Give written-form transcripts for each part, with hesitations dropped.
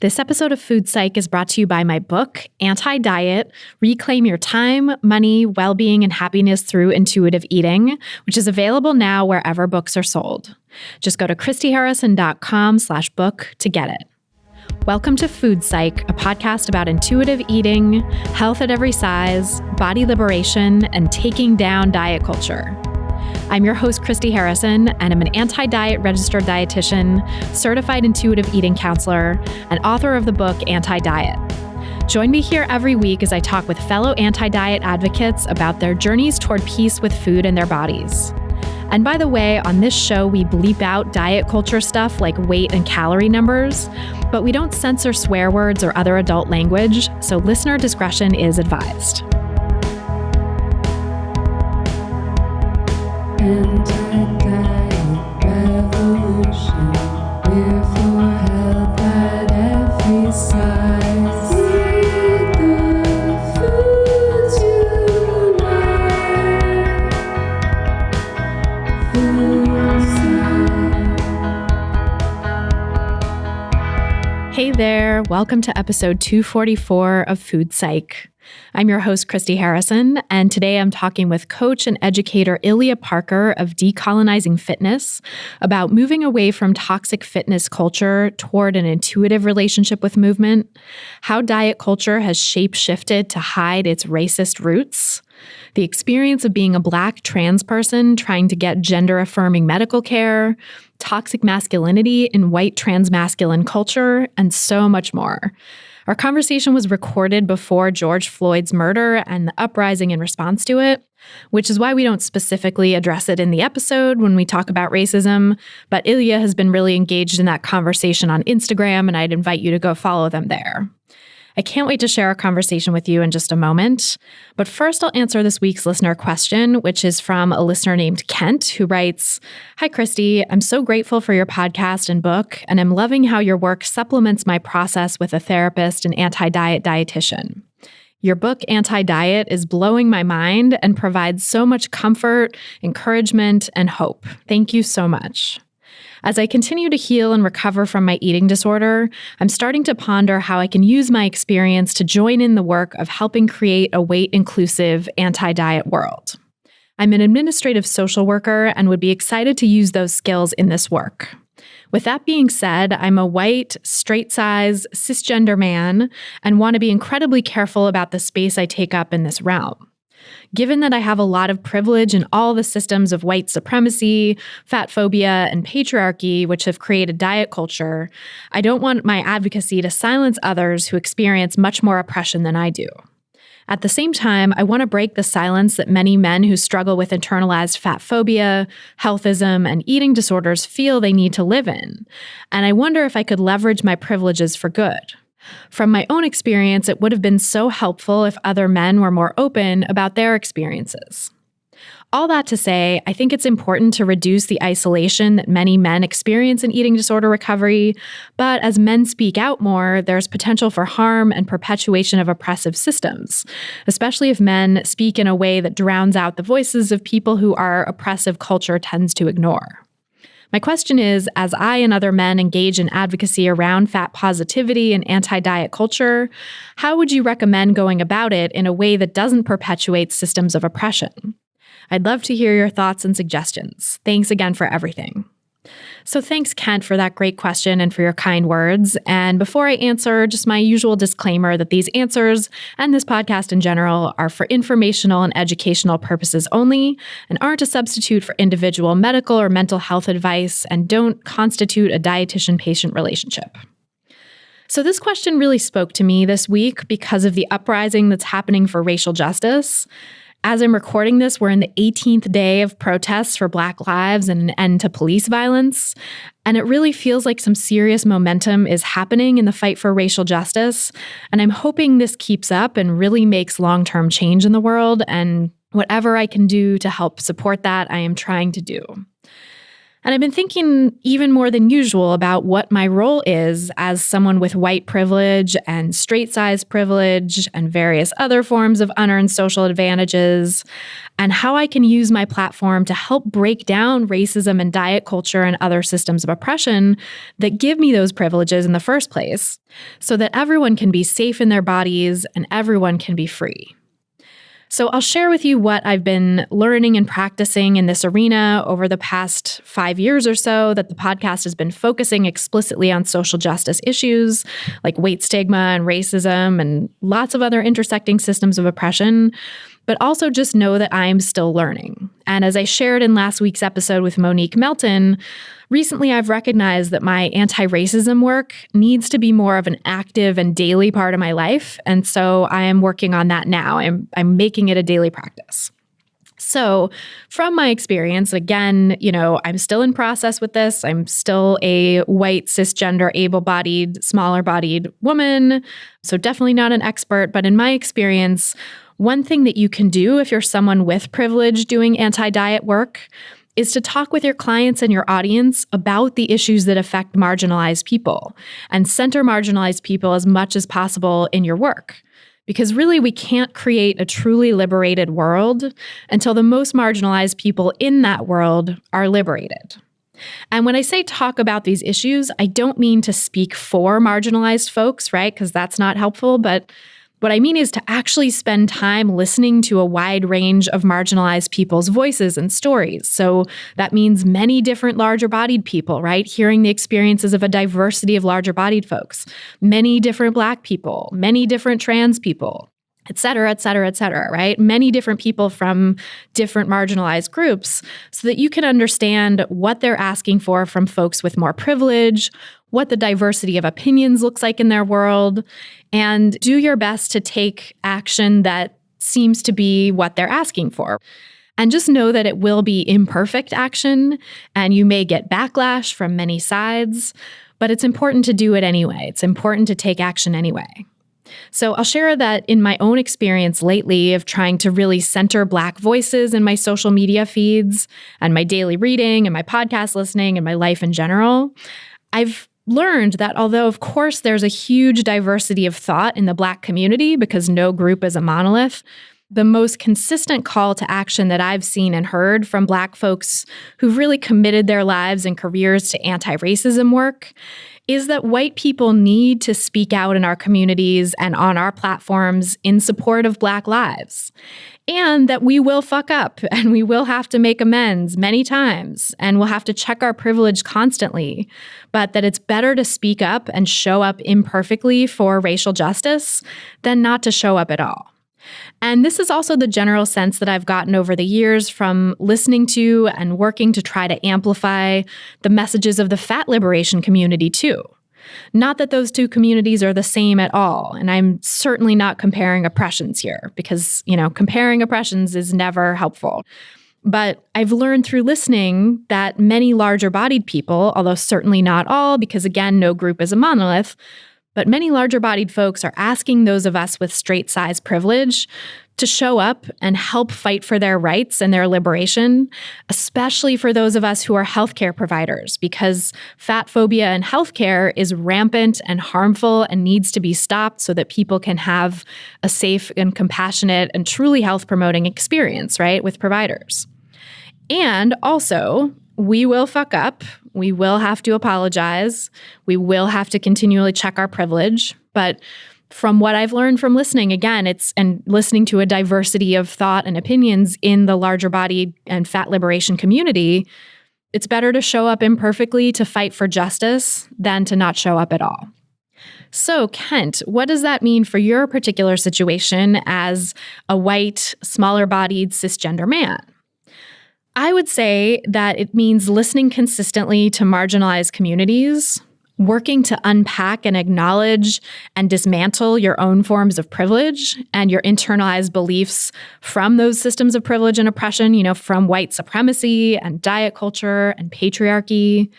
This episode of Food Psych is brought to you by my book, Anti-Diet, Reclaim Your Time, Money, Well-Being, and Happiness Through Intuitive Eating, which is available now wherever books are sold. Just go to christyharrison.com/book to get it. Welcome to Food Psych, a podcast about intuitive eating, health at every size, body liberation, and taking down diet culture. I'm your host, Christy Harrison, and I'm an anti-diet registered dietitian, certified intuitive eating counselor, and author of the book Anti-Diet. Join me here every week as I talk with fellow anti-diet advocates about their journeys toward peace with food and their bodies. And by the way, on this show, we bleep out diet culture stuff like weight and calorie numbers, but we don't censor swear words or other adult language, so listener discretion is advised. Anti-diet revolution, we're for health at every size. Eat the foods you like. Food Psych. Hey there, welcome to episode 244 of Food Psych. I'm your host, Christy Harrison, and today I'm talking with coach and educator Ilya Parker of Decolonizing Fitness about moving away from toxic fitness culture toward an intuitive relationship with movement, how diet culture has shape-shifted to hide its racist roots, the experience of being a Black trans person trying to get gender-affirming medical care, toxic masculinity in white transmasculine culture, and so much more. Our conversation was recorded before George Floyd's murder and the uprising in response to it, which is why we don't specifically address it in the episode when we talk about racism, but Ilya has been really engaged in that conversation on Instagram, and I'd invite you to go follow them there. I can't wait to share our conversation with you in just a moment, but first I'll answer this week's listener question, which is from a listener named Kent, who writes, "Hi, Christy. I'm so grateful for your podcast and book, and I'm loving how your work supplements my process with a therapist and anti-diet dietitian. Your book, Anti-Diet, is blowing my mind and provides so much comfort, encouragement, and hope. Thank you so much. As I continue to heal and recover from my eating disorder, I'm starting to ponder how I can use my experience to join in the work of helping create a weight-inclusive, anti-diet world. I'm an administrative social worker and would be excited to use those skills in this work. With that being said, I'm a white, straight-size, cisgender man and want to be incredibly careful about the space I take up in this realm. Given that I have a lot of privilege in all the systems of white supremacy, fat phobia, and patriarchy, which have created diet culture, I don't want my advocacy to silence others who experience much more oppression than I do. At the same time, I want to break the silence that many men who struggle with internalized fat phobia, healthism, and eating disorders feel they need to live in. And I wonder if I could leverage my privileges for good. From my own experience, it would have been so helpful if other men were more open about their experiences. All that to say, I think it's important to reduce the isolation that many men experience in eating disorder recovery, but as men speak out more, there's potential for harm and perpetuation of oppressive systems, especially if men speak in a way that drowns out the voices of people who our oppressive culture tends to ignore. My question is, as I and other men engage in advocacy around fat positivity and anti-diet culture, how would you recommend going about it in a way that doesn't perpetuate systems of oppression? I'd love to hear your thoughts and suggestions. Thanks again for everything. So thanks, Kent, for that great question and for your kind words. And before I answer, just my usual disclaimer that these answers and this podcast in general are for informational and educational purposes only and aren't a substitute for individual medical or mental health advice and don't constitute a dietitian-patient relationship. So this question really spoke to me this week because of the uprising that's happening for racial justice. As I'm recording this, we're in the 18th day of protests for Black lives and an end to police violence. And it really feels like some serious momentum is happening in the fight for racial justice. And I'm hoping this keeps up and really makes long-term change in the world. And whatever I can do to help support that, I am trying to do. And I've been thinking even more than usual about what my role is as someone with white privilege and straight size privilege and various other forms of unearned social advantages, and how I can use my platform to help break down racism and diet culture and other systems of oppression that give me those privileges in the first place, so that everyone can be safe in their bodies and everyone can be free. So I'll share with you what I've been learning and practicing in this arena over the past 5 years or so that the podcast has been focusing explicitly on social justice issues like weight stigma and racism and lots of other intersecting systems of oppression, but also just know that I'm still learning. And as I shared in last week's episode with Monique Melton, recently I've recognized that my anti-racism work needs to be more of an active and daily part of my life. And so I am working on that now. I'm making it a daily practice. So from my experience, again, I'm still in process with this. I'm still a white, cisgender, able-bodied, smaller-bodied woman. So definitely not an expert. But in my experience, one thing that you can do if you're someone with privilege doing anti-diet work is to talk with your clients and your audience about the issues that affect marginalized people and center marginalized people as much as possible in your work. Because really, we can't create a truly liberated world until the most marginalized people in that world are liberated. And when I say talk about these issues, I don't mean to speak for marginalized folks, right? Because that's not helpful, but what I mean is to actually spend time listening to a wide range of marginalized people's voices and stories. So that means many different larger-bodied people, right? Hearing the experiences of a diversity of larger-bodied folks, many different Black people, many different trans people, et cetera, et cetera, et cetera, right? Many different people from different marginalized groups so that you can understand what they're asking for from folks with more privilege, what the diversity of opinions looks like in their world, and do your best to take action that seems to be what they're asking for. And just know that it will be imperfect action, and you may get backlash from many sides, but it's important to do it anyway. It's important to take action anyway. So I'll share that in my own experience lately of trying to really center Black voices in my social media feeds and my daily reading and my podcast listening and my life in general, I've learned that although, of course, there's a huge diversity of thought in the Black community because no group is a monolith, the most consistent call to action that I've seen and heard from Black folks who've really committed their lives and careers to anti-racism work is that white people need to speak out in our communities and on our platforms in support of Black lives. And that we will fuck up and we will have to make amends many times and we'll have to check our privilege constantly, but that it's better to speak up and show up imperfectly for racial justice than not to show up at all. And this is also the general sense that I've gotten over the years from listening to and working to try to amplify the messages of the fat liberation community too. Not that those two communities are the same at all, and I'm certainly not comparing oppressions here because, comparing oppressions is never helpful. But I've learned through listening that many larger-bodied people, although certainly not all, because again, no group is a monolith, but many larger-bodied folks are asking those of us with straight-size privilege to show up and help fight for their rights and their liberation, especially for those of us who are healthcare providers, because fat phobia in healthcare is rampant and harmful and needs to be stopped so that people can have a safe and compassionate and truly health-promoting experience, right, with providers. And also, we will fuck up. We will have to apologize. We will have to continually check our privilege. But from what I've learned from listening, again, and listening to a diversity of thought and opinions in the larger body and fat liberation community, it's better to show up imperfectly to fight for justice than to not show up at all. So, Kent, what does that mean for your particular situation as a white, smaller-bodied, cisgender man? I would say that it means listening consistently to marginalized communities, working to unpack and acknowledge and dismantle your own forms of privilege and your internalized beliefs from those systems of privilege and oppression, from white supremacy and diet culture and patriarchy,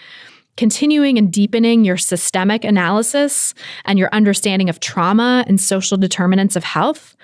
continuing and deepening your systemic analysis and your understanding of trauma and social determinants of health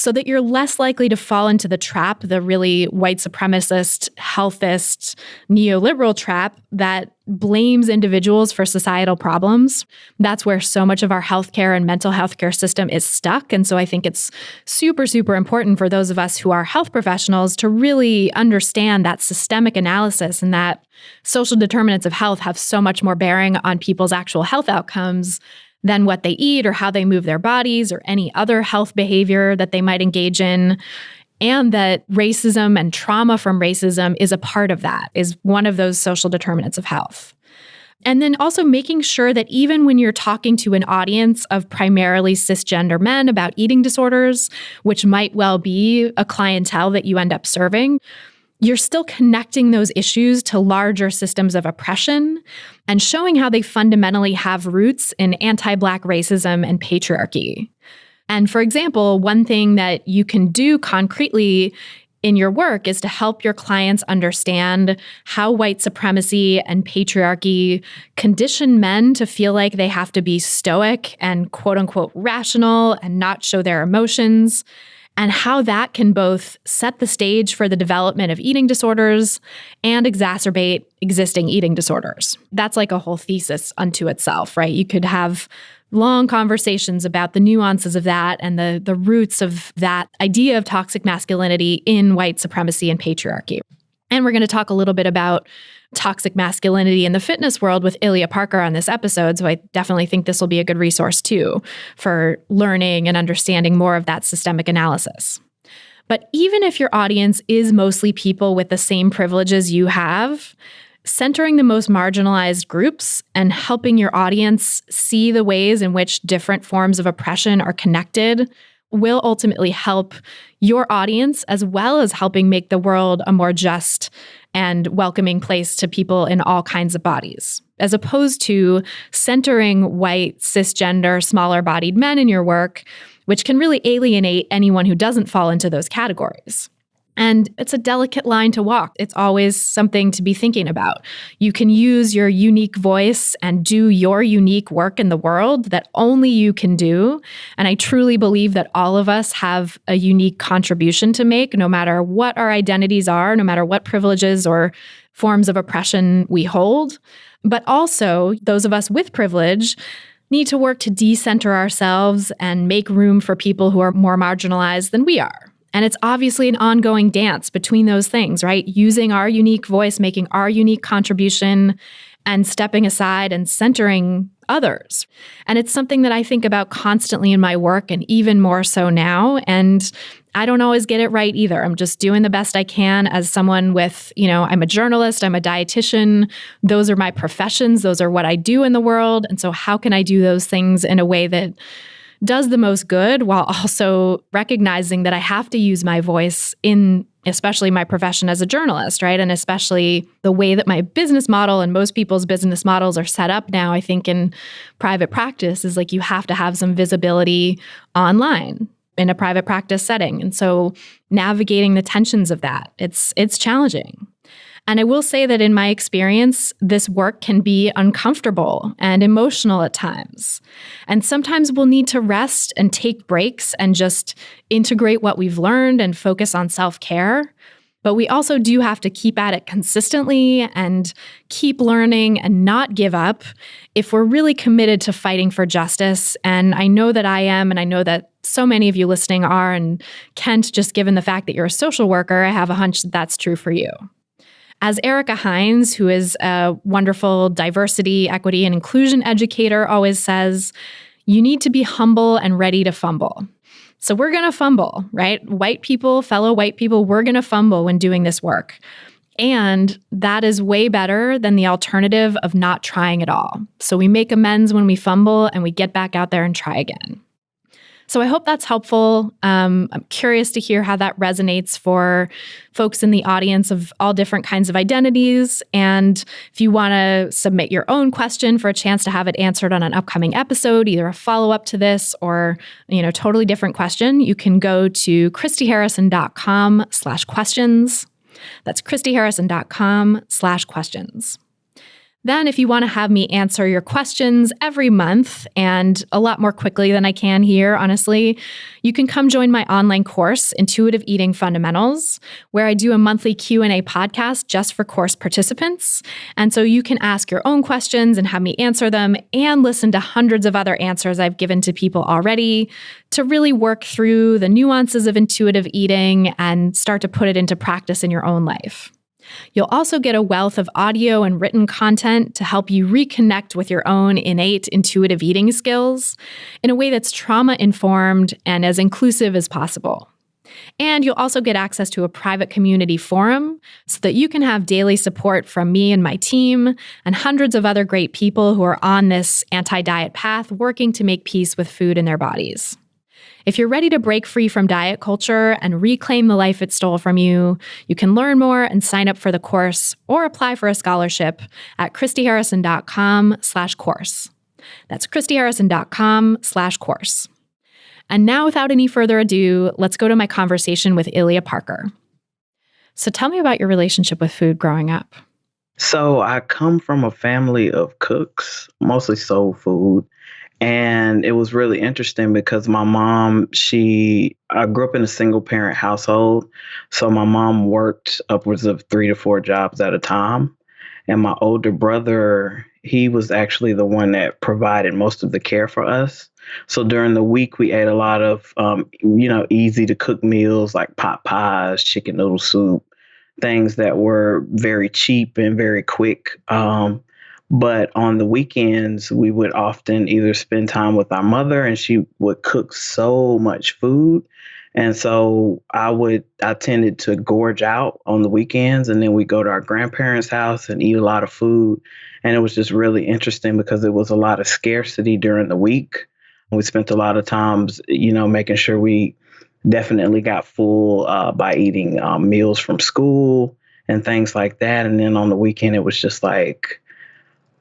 so that you're less likely to fall into the trap, the really white supremacist, healthist, neoliberal trap that blames individuals for societal problems. That's where so much of our healthcare and mental health care system is stuck. And so I think it's super, super important for those of us who are health professionals to really understand that systemic analysis and that social determinants of health have so much more bearing on people's actual health outcomes than what they eat or how they move their bodies or any other health behavior that they might engage in. And that racism and trauma from racism is a part of that, is one of those social determinants of health. And then also making sure that even when you're talking to an audience of primarily cisgender men about eating disorders, which might well be a clientele that you end up serving, you're still connecting those issues to larger systems of oppression and showing how they fundamentally have roots in anti-Black racism and patriarchy. And for example, one thing that you can do concretely in your work is to help your clients understand how white supremacy and patriarchy condition men to feel like they have to be stoic and quote unquote rational and not show their emotions, and how that can both set the stage for the development of eating disorders and exacerbate existing eating disorders. That's like a whole thesis unto itself, right? You could have long conversations about the nuances of that and the roots of that idea of toxic masculinity in white supremacy and patriarchy. And we're going to talk a little bit about toxic masculinity in the fitness world with Ilya Parker on this episode. So I definitely think this will be a good resource too for learning and understanding more of that systemic analysis. But even if your audience is mostly people with the same privileges you have, centering the most marginalized groups and helping your audience see the ways in which different forms of oppression are connected will ultimately help your audience, as well as helping make the world a more just and welcoming place to people in all kinds of bodies, as opposed to centering white, cisgender, smaller-bodied men in your work, which can really alienate anyone who doesn't fall into those categories. And it's a delicate line to walk. It's always something to be thinking about. You can use your unique voice and do your unique work in the world that only you can do. And I truly believe that all of us have a unique contribution to make, no matter what our identities are, no matter what privileges or forms of oppression we hold. But also, those of us with privilege need to work to decenter ourselves and make room for people who are more marginalized than we are. And it's obviously an ongoing dance between those things, right? Using our unique voice, making our unique contribution, and stepping aside and centering others. And it's something that I think about constantly in my work, and even more so now. And I don't always get it right either. I'm just doing the best I can as someone with, I'm a journalist, I'm a dietitian. Those are my professions. Those are what I do in the world. And so how can I do those things in a way that does the most good, while also recognizing that I have to use my voice in especially my profession as a journalist, right? And especially the way that my business model and most people's business models are set up now, I think in private practice is like you have to have some visibility online in a private practice setting. And so navigating the tensions of that, it's challenging. And I will say that in my experience, this work can be uncomfortable and emotional at times. And sometimes we'll need to rest and take breaks and just integrate what we've learned and focus on self-care. But we also do have to keep at it consistently and keep learning and not give up if we're really committed to fighting for justice. And I know that I am, and I know that so many of you listening are. And Kent, just given the fact that you're a social worker, I have a hunch that that's true for you. As Erica Hines, who is a wonderful diversity, equity, and inclusion educator, always says, you need to be humble and ready to fumble. So we're going to fumble, right? White people, fellow white people, we're going to fumble when doing this work. And that is way better than the alternative of not trying at all. So we make amends when we fumble and we get back out there and try again. So I hope that's helpful. I'm curious to hear how that resonates for folks in the audience of all different kinds of identities. And if you want to submit your own question for a chance to have it answered on an upcoming episode, either a follow-up to this or, totally different question, you can go to christyharrison.com/questions. That's christyharrison.com/questions. Then, if you want to have me answer your questions every month and a lot more quickly than I can here, honestly, you can come join my online course, Intuitive Eating Fundamentals, where I do a monthly Q&A podcast just for course participants. And so you can ask your own questions and have me answer them and listen to hundreds of other answers I've given to people already to really work through the nuances of intuitive eating and start to put it into practice in your own life. You'll also get a wealth of audio and written content to help you reconnect with your own innate intuitive eating skills in a way that's trauma-informed and as inclusive as possible. And you'll also get access to a private community forum so that you can have daily support from me and my team and hundreds of other great people who are on this anti-diet path working to make peace with food in their bodies. If you're ready to break free from diet culture and reclaim the life it stole from you, you can learn more and sign up for the course or apply for a scholarship at christyharrison.com/course. That's christyharrison.com/course. And now, without any further ado, let's go to my conversation with Ilya Parker. So tell me about your relationship with food growing up. So I come from a family of cooks, mostly soul food. And it was really interesting because my mom, I grew up in a single parent household. So my mom worked upwards of 3 to 4 jobs at a time. And my older brother, he was actually the one that provided most of the care for us. So during the week, we ate a lot of, easy to cook meals like pot pies, chicken noodle soup, things that were very cheap and very quick. But on the weekends, we would often either spend time with our mother, and she would cook so much food. And so I tended to gorge out on the weekends, and then we go to our grandparents' house and eat a lot of food. And it was just really interesting because there was a lot of scarcity during the week. We spent a lot of times, making sure we definitely got full by eating meals from school and things like that. And then on the weekend, it was just like,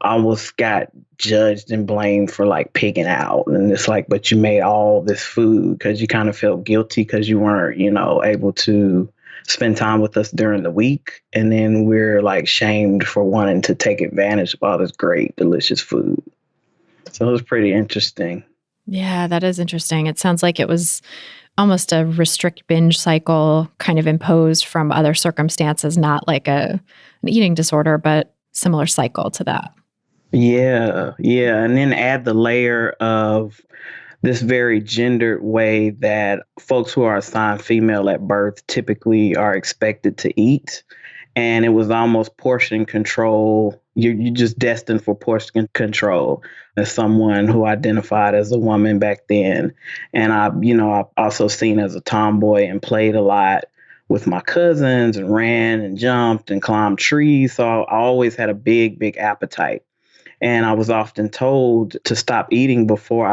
I almost got judged and blamed for like pigging out. And it's like, but you made all this food because you kind of felt guilty because you weren't, able to spend time with us during the week. And then we're like shamed for wanting to take advantage of all this great, delicious food. So it was pretty interesting. Yeah, that is interesting. It sounds like it was almost a restrict binge cycle kind of imposed from other circumstances, not like an eating disorder, but similar cycle to that. Yeah. And then add the layer of this very gendered way that folks who are assigned female at birth typically are expected to eat. And it was almost portion control. You're just destined for portion control as someone who identified as a woman back then. And I've also seen as a tomboy and played a lot with my cousins and ran and jumped and climbed trees. So I always had a big, big appetite. And I was often told to stop eating before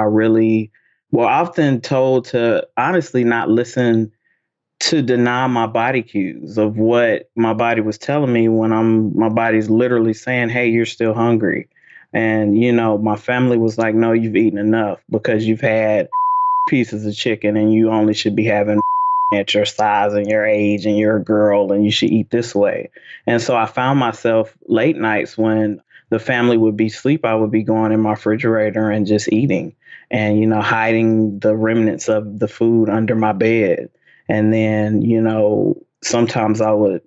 often told to honestly not listen, to deny my body cues of what my body was telling me when my body's literally saying, hey, you're still hungry. And, my family was like, no, you've eaten enough because you've had pieces of chicken and you only should be having at your size and your age and you're a girl and you should eat this way. And so I found myself late nights when the family would be asleep, I would be going in my refrigerator and just eating and, hiding the remnants of the food under my bed. And then, sometimes I would,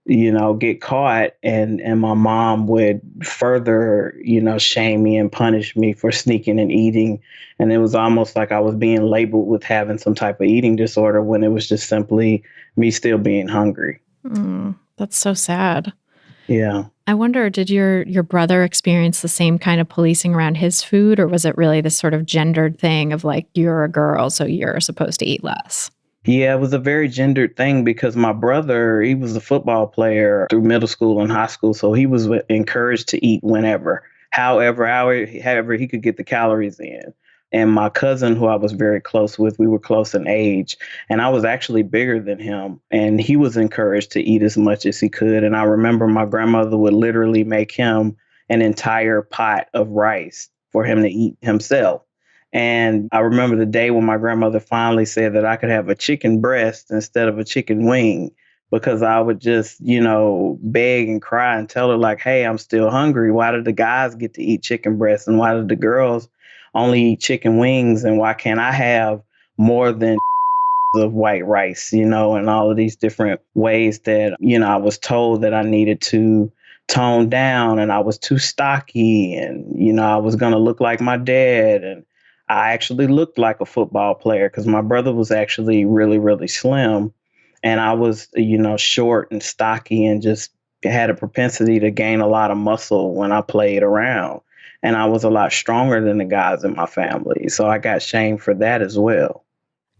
get caught and my mom would further, shame me and punish me for sneaking and eating. And it was almost like I was being labeled with having some type of eating disorder when it was just simply me still being hungry. That's so sad. Yeah. I wonder, did your brother experience the same kind of policing around his food, or was it really this sort of gendered thing of like, you're a girl, so you're supposed to eat less? Yeah, it was a very gendered thing because my brother, he was a football player through middle school and high school. So he was encouraged to eat whenever, however he could get the calories in. And my cousin, who I was very close with, we were close in age, and I was actually bigger than him. And he was encouraged to eat as much as he could. And I remember my grandmother would literally make him an entire pot of rice for him to eat himself. And I remember the day when my grandmother finally said that I could have a chicken breast instead of a chicken wing, because I would just, beg and cry and tell her like, hey, I'm still hungry. Why did the guys get to eat chicken breasts and why did the girls only eat chicken wings? And why can't I have more than of white rice, and all of these different ways that, I was told that I needed to tone down and I was too stocky and, I was going to look like my dad. And I actually looked like a football player because my brother was actually really, really slim. And I was, short and stocky and just had a propensity to gain a lot of muscle when I played around. And I was a lot stronger than the guys in my family. So I got shamed for that as well.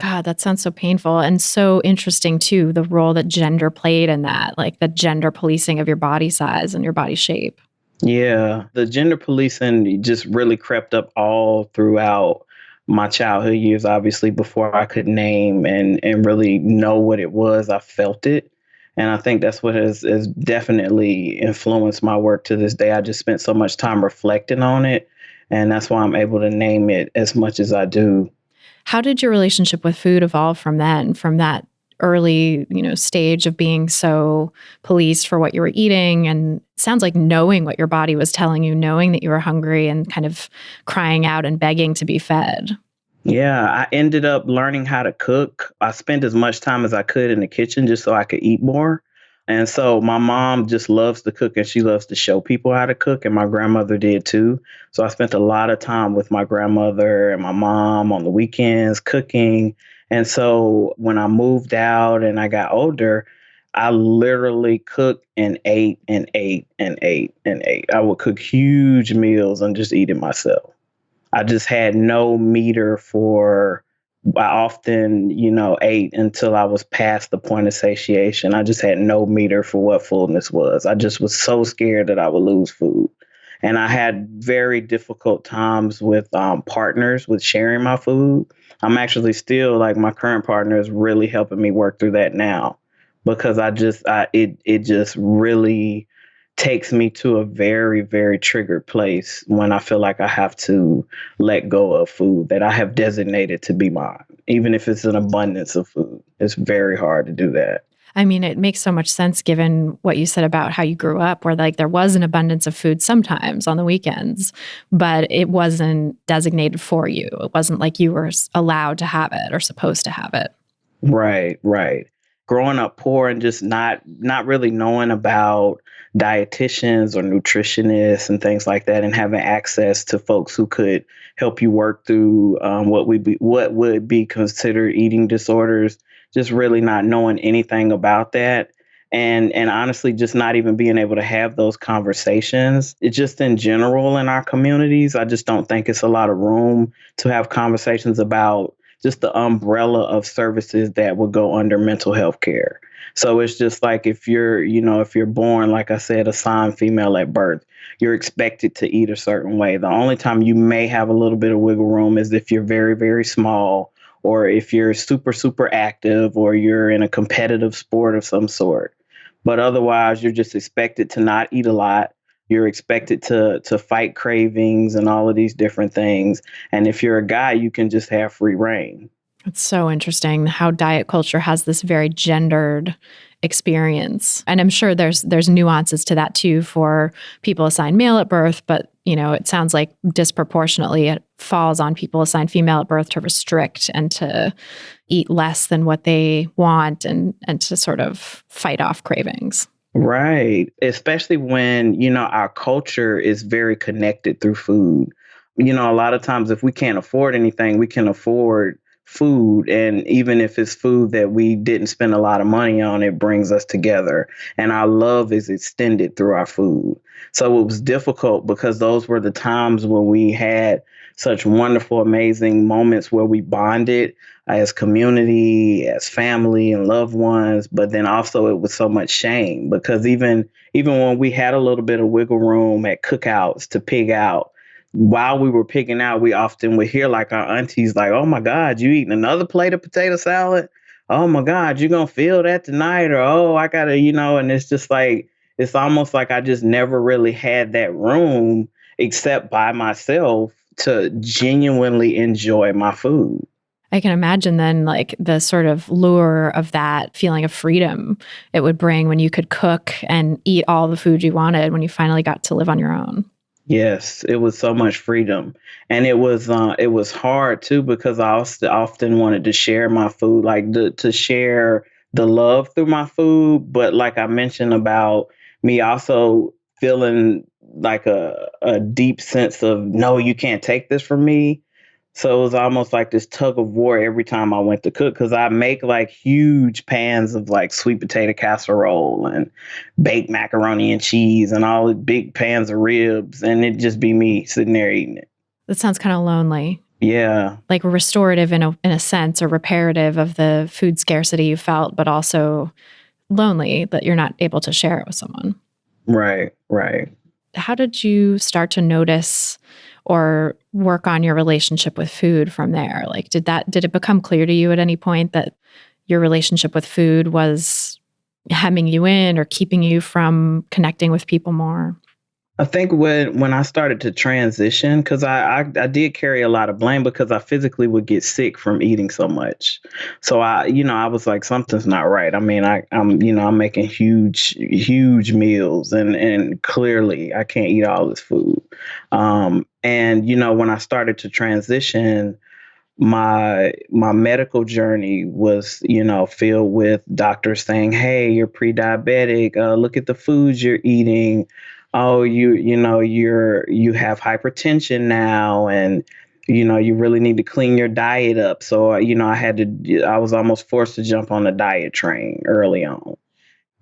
God, that sounds so painful and so interesting too, the role that gender played in that, like the gender policing of your body size and your body shape. Yeah, the gender policing just really crept up all throughout my childhood years, obviously, before I could name and really know what it was. I felt it. And I think that's what has definitely influenced my work to this day. I just spent so much time reflecting on it. And that's why I'm able to name it as much as I do. How did your relationship with food evolve from then, from that early, stage of being so policed for what you were eating? And it sounds like knowing what your body was telling you, knowing that you were hungry and kind of crying out and begging to be fed. Yeah, I ended up learning how to cook. I spent as much time as I could in the kitchen just so I could eat more. And so my mom just loves to cook and she loves to show people how to cook. And my grandmother did too. So I spent a lot of time with my grandmother and my mom on the weekends cooking. And so when I moved out and I got older, I literally cooked and ate and ate and ate and ate. I would cook huge meals and just eat it myself. I just had no meter for, I often, ate until I was past the point of satiation. I just had no meter for what fullness was. I just was so scared that I would lose food. And I had very difficult times with partners with sharing my food. I'm actually still like my current partner is really helping me work through that now because it just really takes me to a very, very triggered place when I feel like I have to let go of food that I have designated to be mine, even if it's an abundance of food. It's very hard to do that. I mean, it makes so much sense given what you said about how you grew up, where like there was an abundance of food sometimes on the weekends, but it wasn't designated for you. It wasn't like you were allowed to have it or supposed to have it. Right, right. Growing up poor and just not really knowing about dietitians or nutritionists and things like that, and having access to folks who could help you work through what would be considered eating disorders. Just really not knowing anything about that. And honestly, just not even being able to have those conversations. It's just in general in our communities, I just don't think it's a lot of room to have conversations about just the umbrella of services that would go under mental health care. So it's just like if you're born, like I said, assigned female at birth, you're expected to eat a certain way. The only time you may have a little bit of wiggle room is if you're very, very small, or if you're super, super active, or you're in a competitive sport of some sort. But otherwise, you're just expected to not eat a lot. You're expected to fight cravings and all of these different things. And if you're a guy, you can just have free reign. It's so interesting how diet culture has this very gendered experience. And I'm sure there's nuances to that too for people assigned male at birth, but it sounds like disproportionately it falls on people assigned female at birth to restrict and to eat less than what they want and to sort of fight off cravings. Right. Especially when, our culture is very connected through food. A lot of times if we can't afford anything, we can afford food. And even if it's food that we didn't spend a lot of money on, it brings us together. And our love is extended through our food. So it was difficult because those were the times when we had such wonderful, amazing moments where we bonded as community, as family and loved ones. But then also it was so much shame because even when we had a little bit of wiggle room at cookouts to pig out, while we were picking out, we often would hear like our aunties like, oh my God, you eating another plate of potato salad? Oh my God, you gonna feel that tonight? Or, oh, I gotta, and it's just like, it's almost like I just never really had that room except by myself to genuinely enjoy my food. I can imagine then like the sort of lure of that feeling of freedom it would bring when you could cook and eat all the food you wanted when you finally got to live on your own. Yes, it was so much freedom, and it was hard too because I also often wanted to share my food, like to share the love through my food. But like I mentioned about me also feeling like a deep sense of no, you can't take this from me. So it was almost like this tug of war every time I went to cook because I make like huge pans of like sweet potato casserole and baked macaroni and cheese and all the big pans of ribs. And it'd just be me sitting there eating it. That sounds kind of lonely, Yeah, like restorative in a sense, or reparative of the food scarcity you felt, but also lonely that you're not able to share it with someone. right, right. How did you start to notice or work on your relationship with food from there? Like, did it become clear to you at any point that your relationship with food was hemming you in or keeping you from connecting with people more? I think when I started to transition, because I did carry a lot of blame because I physically would get sick from eating so much. So I was like, something's not right. I mean, I'm making huge meals and clearly I can't eat all this food. And when I started to transition, my medical journey was filled with doctors saying, hey, you're pre-diabetic, look at the foods you're eating, oh, you have hypertension now, and you really need to clean your diet up. So I was almost forced to jump on the diet train early on.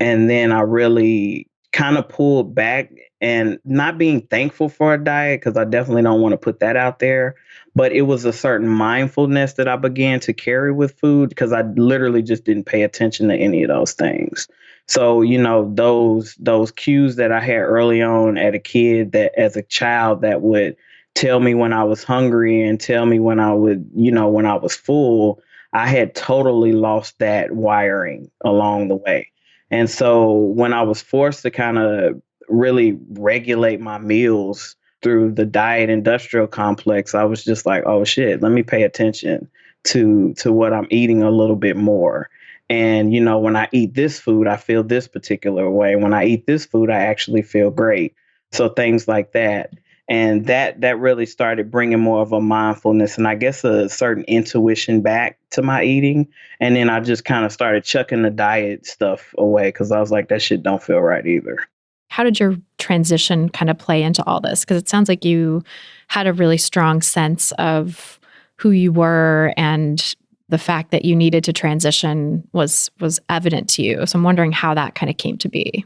And then I really kind of pulled back, and not being thankful for a diet, because I definitely don't want to put that out there. But it was a certain mindfulness that I began to carry with food because I literally just didn't pay attention to any of those things. So, those cues that I had early on at a kid, that as a child, that would tell me when I was hungry and tell me when I was full, I had totally lost that wiring along the way. And so when I was forced to kind of really regulate my meals through the diet industrial complex, I was just like, oh shit, let me pay attention to what I'm eating a little bit more. And when I eat this food, I feel this particular way. When I eat this food, I actually feel great. So things like that. And that really started bringing more of a mindfulness and I guess a certain intuition back to my eating. And then I just kind of started chucking the diet stuff away because I was like, that shit don't feel right either. How did your transition kind of play into all this? Because it sounds like you had a really strong sense of who you were, and the fact that you needed to transition was evident to you. So I'm wondering how that kind of came to be.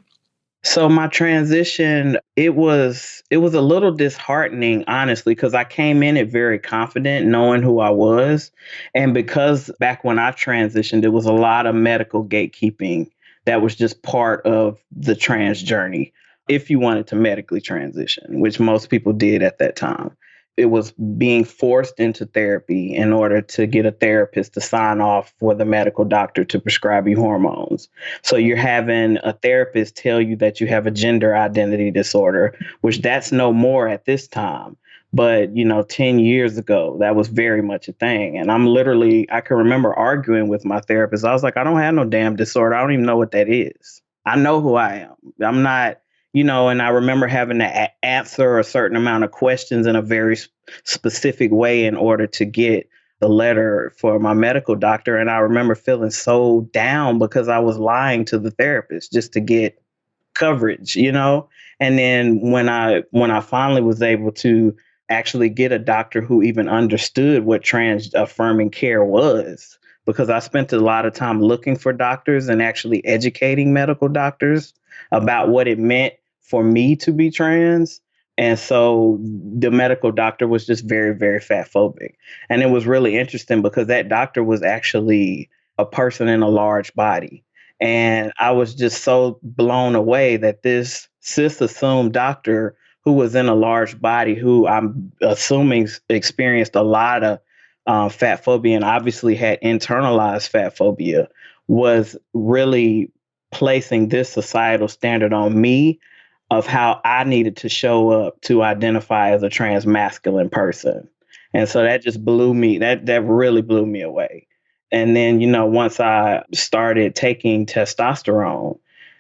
So my transition, it was a little disheartening, honestly, because I came in it very confident, knowing who I was. And because back when I transitioned, it was a lot of medical gatekeeping that was just part of the trans journey. If you wanted to medically transition, which most people did at that time, it was being forced into therapy in order to get a therapist to sign off for the medical doctor to prescribe you hormones. So you're having a therapist tell you that you have a gender identity disorder, which that's no more at this time. But, 10 years ago, that was very much a thing. And I can remember arguing with my therapist. I was like, I don't have no damn disorder. I don't even know what that is. I know who I am. I'm not, and I remember having to answer a certain amount of questions in a very specific way in order to get the letter for my medical doctor. And I remember feeling so down because I was lying to the therapist just to get coverage. And then when I finally was able to actually get a doctor who even understood what trans affirming care was, because I spent a lot of time looking for doctors and actually educating medical doctors about what it meant for me to be trans. And so the medical doctor was just very, very fat phobic. And it was really interesting because that doctor was actually a person in a large body. And I was just so blown away that this cis assumed doctor who was in a large body, who I'm assuming experienced a lot of fat phobia and obviously had internalized fat phobia, was really placing this societal standard on me of how I needed to show up to identify as a trans masculine person. And so that just blew me, that really blew me away. And then, once I started taking testosterone,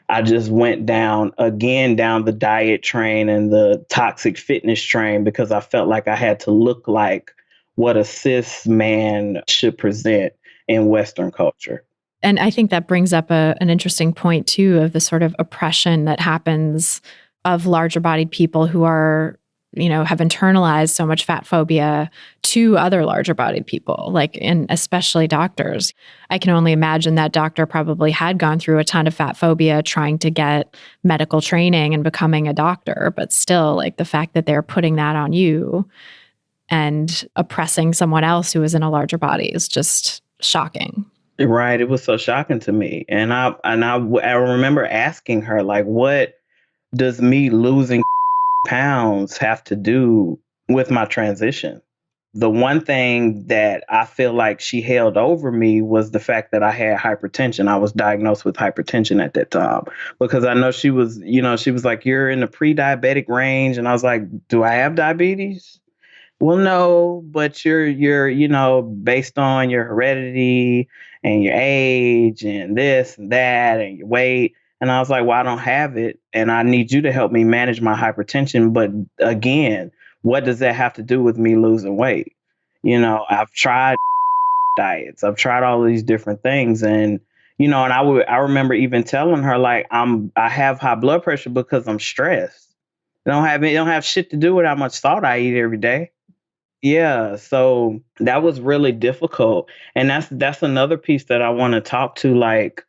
I just went down again down the diet train and the toxic fitness train because I felt like I had to look like what a cis man should present in Western culture. And I think that brings up an interesting point too of the sort of oppression that happens of larger bodied people who are, have internalized so much fat phobia to other larger bodied people, and especially doctors. I can only imagine that doctor probably had gone through a ton of fat phobia trying to get medical training and becoming a doctor, but still the fact that they're putting that on you and oppressing someone else who is in a larger body is just shocking. Right. It was so shocking to me. And I remember asking her, like, what does me losing pounds have to do with my transition? The one thing that I feel like she held over me was the fact that I had hypertension. I was diagnosed with hypertension at that time because I know she was like, you're in the pre-diabetic range. And I was like, do I have diabetes? Well, no, but you're based on your heredity and your age and this and that and your weight. And I was like, well, I don't have it. And I need you to help me manage my hypertension. But again, what does that have to do with me losing weight? I've tried diets. I've tried all these different things. And, and I remember even telling her, like, I have high blood pressure because I'm stressed. It don't have shit to do with how much salt I eat every day. Yeah, so that was really difficult. And that's another piece that I want to talk to, like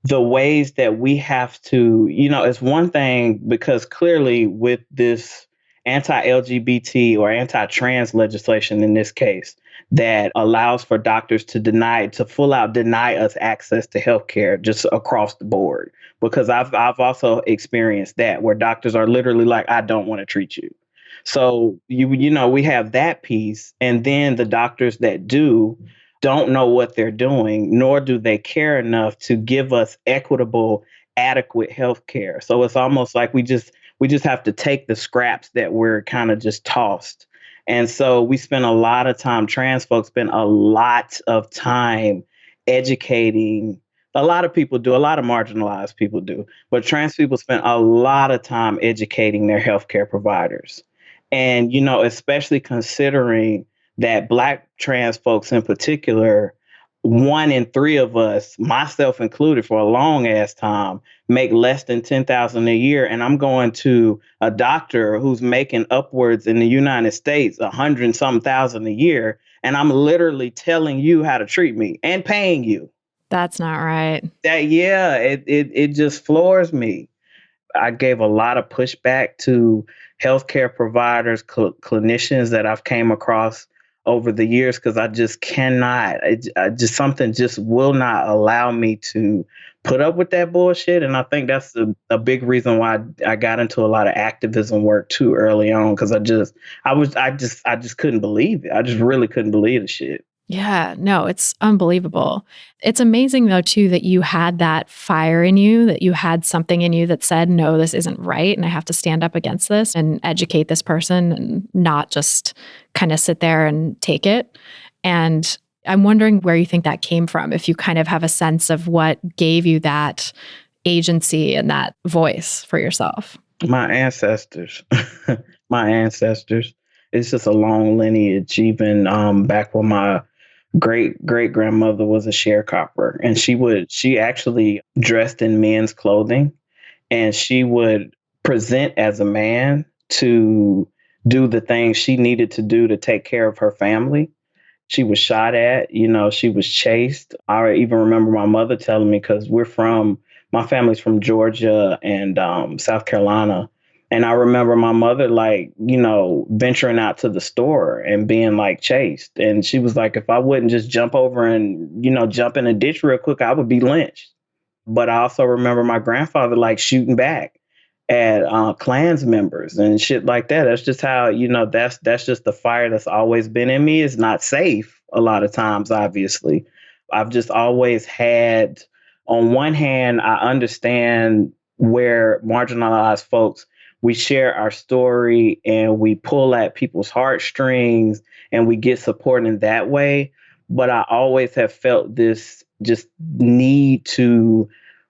the ways that we have to, it's one thing because clearly with this anti-LGBT or anti-trans legislation in this case that allows for doctors to full out deny us access to healthcare just across the board. Because I've also experienced that where doctors are literally like, I don't want to treat you. So we have that piece, and then the doctors that don't know what they're doing, nor do they care enough to give us equitable, adequate health care. So it's almost like we just have to take the scraps that we're kind of just tossed. And so we spend a lot of time, trans folks spend a lot of time educating. A lot of people do, a lot of marginalized people do, but trans people spend a lot of time educating their healthcare providers. And, especially considering that Black trans folks in particular, 1 in 3 of us, myself included, for a long ass time, make less than 10,000 a year. And I'm going to a doctor who's making upwards in the United States 100 and some thousand a year. And I'm literally telling you how to treat me and paying you. That's not right. It just floors me. I gave a lot of pushback to healthcare providers, clinicians that I've came across over the years because I just cannot. Something just will not allow me to put up with that bullshit. And I think that's a big reason why I got into a lot of activism work too early on because I just couldn't believe it. I just really couldn't believe the shit. Yeah, no, it's unbelievable. It's amazing though, too, that you had that fire in you, that you had something in you that said, no, this isn't right. And I have to stand up against this and educate this person and not just kind of sit there and take it. And I'm wondering where you think that came from, if you kind of have a sense of what gave you that agency and that voice for yourself. My ancestors, my ancestors. It's just a long lineage, even back when my great grandmother was a sharecropper, and she actually dressed in men's clothing, and she would present as a man to do the things she needed to do to take care of her family. She was shot at, she was chased. I even remember my mother telling me, because my family's from Georgia and South Carolina. And I remember my mother, venturing out to the store and being chased. And she was like, if I wouldn't just jump over and, jump in a ditch real quick, I would be lynched. But I also remember my grandfather shooting back at Klans members and shit like that. That's just how, that's just the fire that's always been in me. It's not safe a lot of times, obviously. I've just always had, on one hand, I understand where marginalized folks, we share our story and we pull at people's heartstrings and we get support in that way. But I always have felt this just need to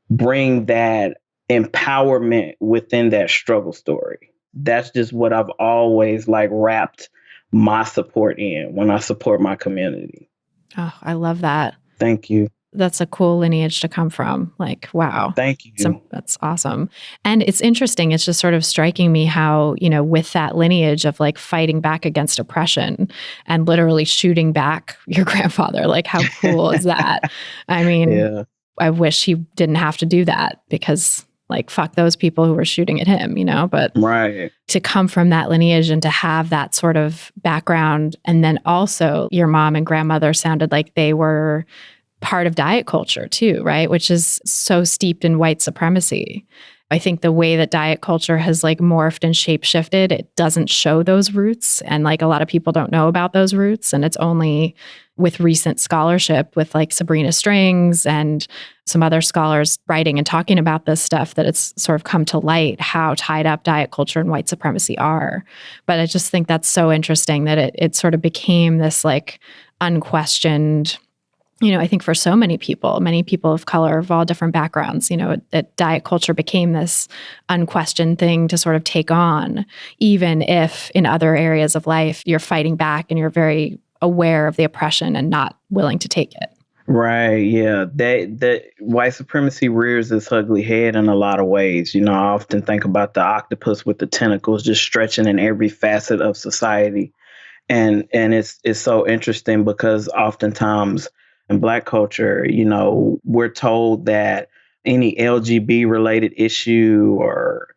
bring that empowerment within that struggle story. That's just what I've always like wrapped my support in when I support my community. Oh, I love that. Thank you. That's a cool lineage to come from. Like, wow. Thank you. That's awesome. And it's interesting. It's just sort of striking me how, with that lineage of like fighting back against oppression and literally shooting back your grandfather, like how cool is that? I mean, Yeah. I wish he didn't have to do that because like, fuck those people who were shooting at him, but Right. to come from that lineage and to have that sort of background. And then also your mom and grandmother sounded like they were part of diet culture too, right? Which is so steeped in white supremacy. I think the way that diet culture has like morphed and shape shifted, it doesn't show those roots. And like a lot of people don't know about those roots. And it's only with recent scholarship with like Sabrina Strings and some other scholars writing and talking about this stuff that it's sort of come to light how tied up diet culture and white supremacy are. But I just think that's so interesting that it sort of became this like unquestioned, I think for so many people of color of all different backgrounds, that diet culture became this unquestioned thing to sort of take on, even if in other areas of life you're fighting back and you're very aware of the oppression and not willing to take it. Right. Yeah. That white supremacy rears its ugly head in a lot of ways. I often think about the octopus with the tentacles just stretching in every facet of society. And it's so interesting because oftentimes in Black culture, we're told that any LGB related issue or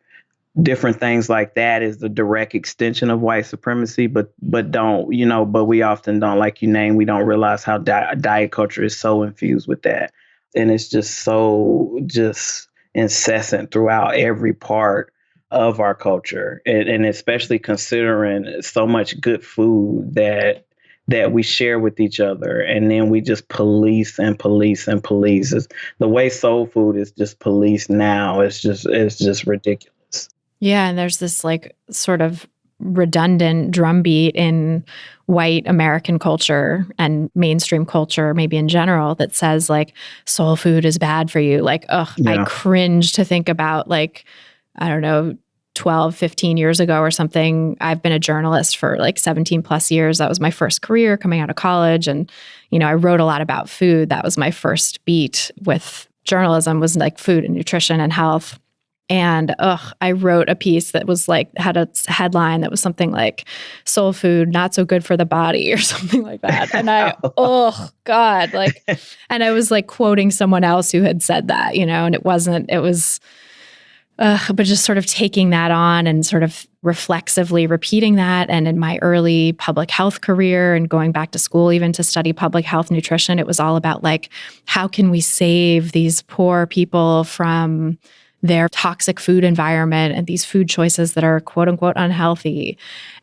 different things like that is the direct extension of white supremacy, but we often don't, like you named, we don't realize how diet culture is so infused with that. And it's just so just incessant throughout every part of our culture. And especially considering so much good food that we share with each other. And then we just police and police and police. The way soul food is just policed now, it's just ridiculous. Yeah. And there's this like sort of redundant drumbeat in white American culture and mainstream culture, maybe in general, that says like soul food is bad for you. Like, I cringe to think about like, I don't know, 12, 15 years ago or something. I've been a journalist for like 17 plus years. That was my first career coming out of college. And, I wrote a lot about food. That was my first beat with journalism, was like food and nutrition and health. And I wrote a piece that was like, had a headline that was something like soul food, not so good for the body or something like that. And God, like, and I was like quoting someone else who had said that, and it was, but just sort of taking that on and sort of reflexively repeating that. And in my early public health career and going back to school even to study public health nutrition, it was all about like, how can we save these poor people from their toxic food environment and these food choices that are quote unquote unhealthy.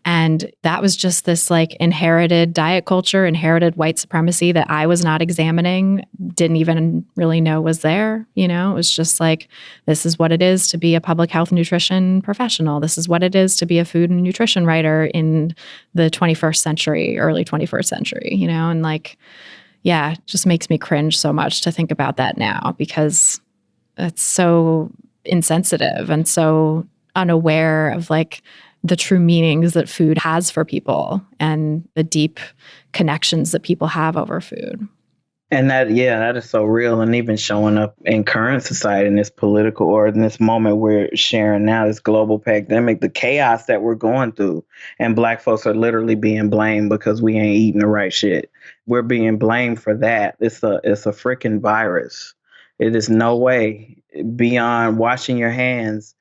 And that was just this like inherited diet culture, inherited white supremacy that I was not examining, didn't even really know was there. It was just like, this is what it is to be a public health nutrition professional. This is what it is to be a food and nutrition writer in the 21st century, early 21st century, and like, yeah, it just makes me cringe so much to think about that now because it's so insensitive and so unaware of like the true meanings that food has for people and the deep connections that people have over food. And that is so real. And even showing up in current society, in this political or in this moment we're sharing now, this global pandemic, the chaos that we're going through. And Black folks are literally being blamed because we ain't eating the right shit. We're being blamed for that. It's a freaking virus. It is no way beyond washing your hands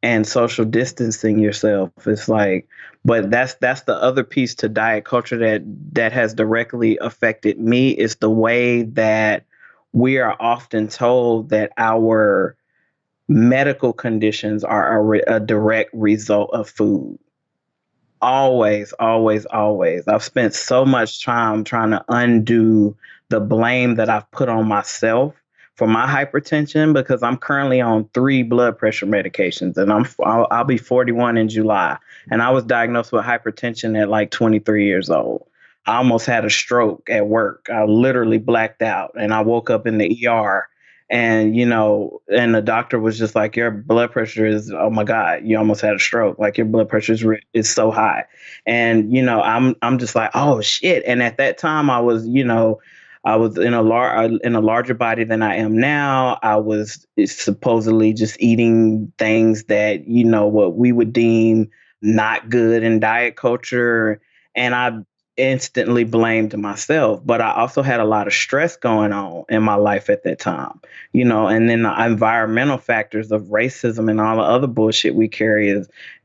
and social distancing yourself. It's like, but that's the other piece to diet culture that has directly affected me, is the way that we are often told that our medical conditions are a direct result of food. Always, always, always. I've spent so much time trying to undo the blame that I've put on myself for my hypertension because I'm currently on 3 blood pressure medications, and I'll be 41 in July. And I was diagnosed with hypertension at like 23 years old. I almost had a stroke at work. I literally blacked out, and I woke up in the ER. And, and the doctor was just like, your blood pressure is, oh my God, you almost had a stroke. Like your blood pressure is so high. And, I'm just like, oh shit. And at that time I was in a larger body than I am now. I was supposedly just eating things that, what we would deem not good in diet culture. And I instantly blamed myself, but I also had a lot of stress going on in my life at that time, and then the environmental factors of racism and all the other bullshit we carry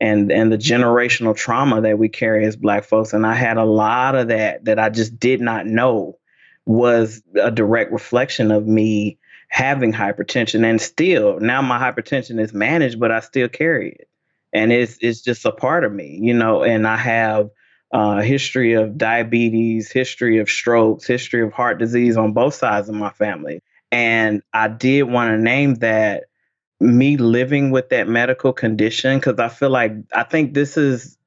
and the generational trauma that we carry as Black folks. And I had a lot of that I just did not know was a direct reflection of me having hypertension. And still now my hypertension is managed, but I still carry it. And it's just a part of me, and I have history of diabetes, history of strokes, history of heart disease on both sides of my family. And I did want to name that me living with that medical condition, because I think this is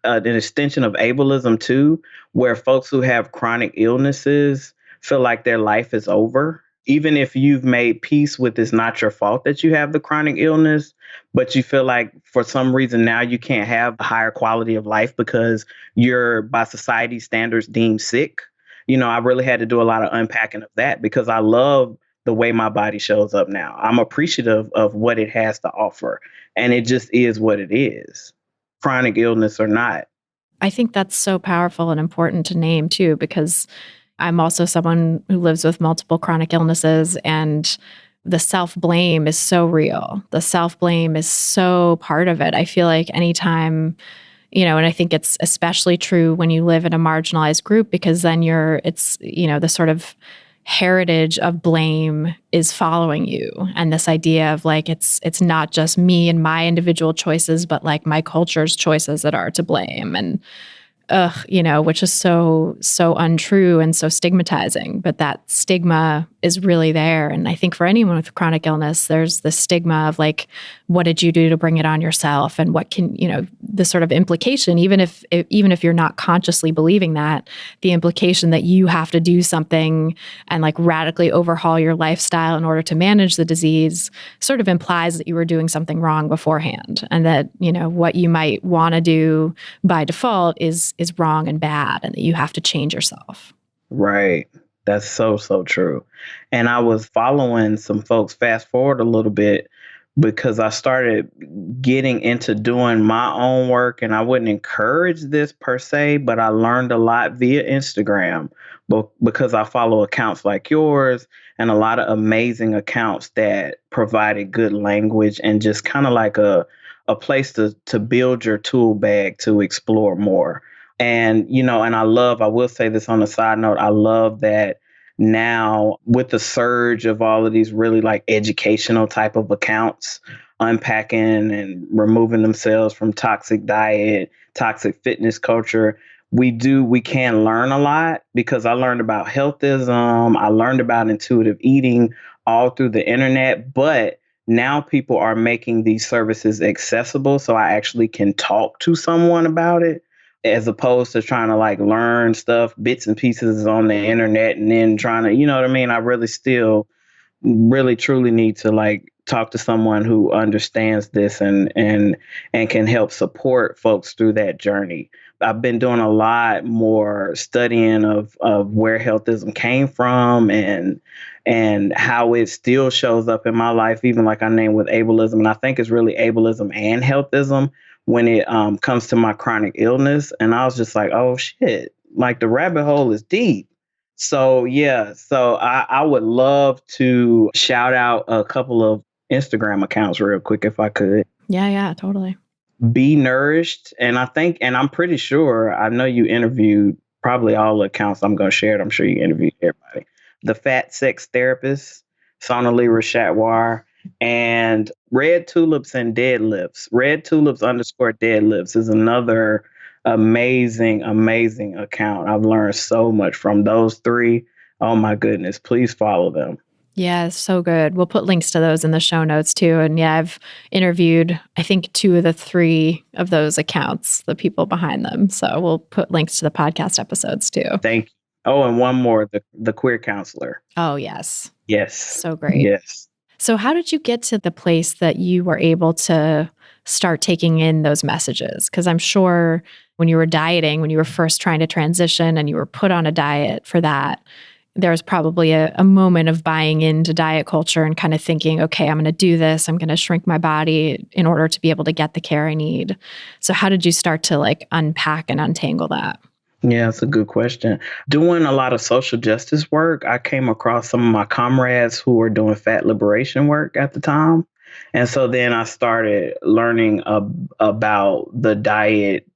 an extension of ableism too, where folks who have chronic illnesses feel like their life is over. Even if you've made peace with it's not your fault that you have the chronic illness, but you feel like for some reason now you can't have a higher quality of life because you're by society standards deemed sick. I really had to do a lot of unpacking of that because I love the way my body shows up now. I'm appreciative of what it has to offer, and it just is what it is, chronic illness or not. I think that's so powerful and important to name too, because I'm also someone who lives with multiple chronic illnesses, and the self-blame is so real. The self-blame is so part of it. I feel like anytime, and I think it's especially true when you live in a marginalized group, because then the sort of heritage of blame is following you. And this idea of like, it's not just me and my individual choices, but like my culture's choices that are to blame. And which is so untrue and so stigmatizing. But that stigma is really there. And I think for anyone with chronic illness, there's the stigma of like, what did you do to bring it on yourself? And what can, the sort of implication, even if you're not consciously believing that, the implication that you have to do something and like radically overhaul your lifestyle in order to manage the disease sort of implies that you were doing something wrong beforehand. And that, what you might want to do by default is wrong and bad, and that you have to change yourself. Right. That's so true. And I was following some folks, fast forward a little bit, because I started getting into doing my own work, and I wouldn't encourage this per se, but I learned a lot via Instagram, because I follow accounts like yours and a lot of amazing accounts that provided good language and just kind of like a place to build your tool bag to explore more. And, and I will say this on a side note, I love that now with the surge of all of these really like educational type of accounts, unpacking and removing themselves from toxic diet, toxic fitness culture, we can learn a lot, because I learned about healthism, I learned about intuitive eating all through the internet, but now people are making these services accessible so I actually can talk to someone about it, as opposed to trying to like learn stuff, bits and pieces on the internet and then trying to, what I mean? I really still really truly need to like talk to someone who understands this and can help support folks through that journey. I've been doing a lot more studying of where healthism came from and how it still shows up in my life, even like I named with ableism. And I think it's really ableism and healthism when it comes to my chronic illness. And I was just like, oh shit, like the rabbit hole is deep. So yeah, so I would love to shout out a couple of Instagram accounts real quick if I could. Yeah, totally. Be Nourished. And I'm pretty sure, I know you interviewed probably all the accounts I'm going to share it. I'm sure you interviewed everybody. The Fat Sex Therapist, Sonali Rashatwar, and Red Tulips and Deadlifts. Red Tulips _deadlifts is another amazing account. I've learned so much from those three. Oh my goodness. Please follow them. Yeah, so good. We'll put links to those in the show notes too. And yeah, I've interviewed, I think, 2 of the 3 of those accounts, the people behind them. So we'll put links to the podcast episodes too. Thank you. Oh, and one more, the queer counselor. Oh, yes. Yes. So great. Yes. So how did you get to the place that you were able to start taking in those messages? Because I'm sure when you were dieting, when you were first trying to transition and you were put on a diet for that, there was probably a moment of buying into diet culture and kind of thinking, okay, I'm going to do this. I'm going to shrink my body in order to be able to get the care I need. So how did you start to like unpack and untangle that? Yeah, that's a good question. Doing a lot of social justice work, I came across some of my comrades who were doing fat liberation work at the time. And so then I started learning about the diet,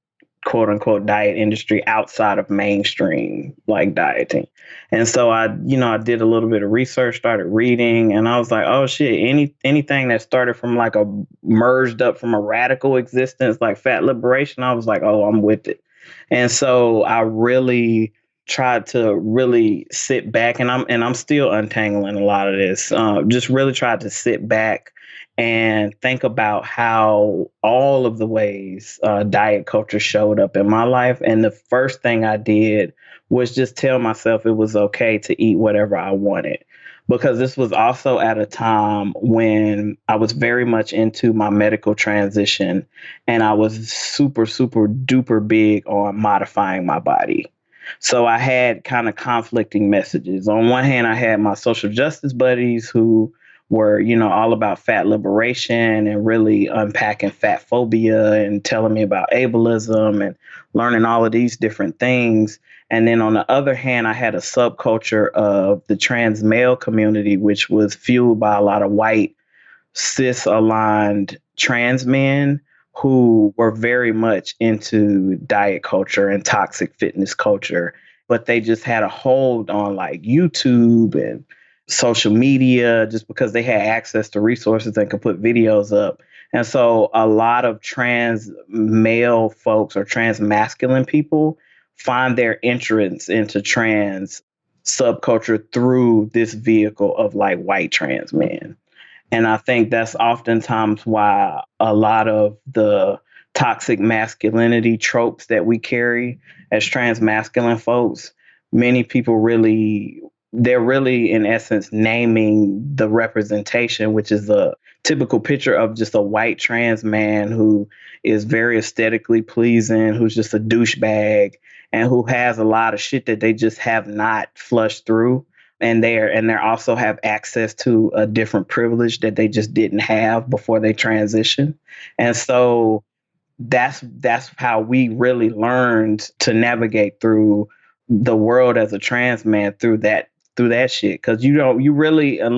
quote unquote, diet industry outside of mainstream like dieting. And so I did a little bit of research, started reading, and I was like, oh shit, anything that started from like a merged up from a radical existence like fat liberation, I was like, oh, I'm with it. And so I really tried to really sit back, and I'm still untangling a lot of this. Just really tried to sit back and think about how all of the ways diet culture showed up in my life. And the first thing I did was just tell myself it was okay to eat whatever I wanted. Because this was also at a time when I was very much into my medical transition, and I was super, super duper big on modifying my body. So I had kind of conflicting messages. On one hand, I had my social justice buddies who were, all about fat liberation and really unpacking fat phobia and telling me about ableism and learning all of these different things. And then on the other hand, I had a subculture of the trans male community, which was fueled by a lot of white, cis aligned trans men who were very much into diet culture and toxic fitness culture. But they just had a hold on like YouTube and social media just because they had access to resources and could put videos up. And so a lot of trans male folks or trans masculine people find their entrance into trans subculture through this vehicle of like white trans men. And I think that's oftentimes why a lot of the toxic masculinity tropes that we carry as trans masculine folks, many people they're really in essence naming the representation, which is a typical picture of just a white trans man who is very aesthetically pleasing, who's just a douchebag, and who has a lot of shit that they just have not flushed through. And they're also have access to a different privilege that they just didn't have before they transition. And so that's how we really learned to navigate through the world as a trans man through that shit. Cause you really, I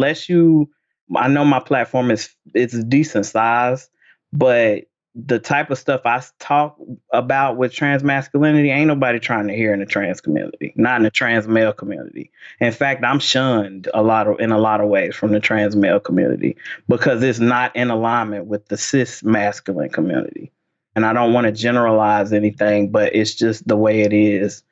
know my platform it's a decent size, but the type of stuff I talk about with trans masculinity, ain't nobody trying to hear in the trans community, not in the trans male community. In fact, I'm shunned in a lot of ways from the trans male community because it's not in alignment with the cis masculine community. And I don't want to generalize anything, but it's just the way it is.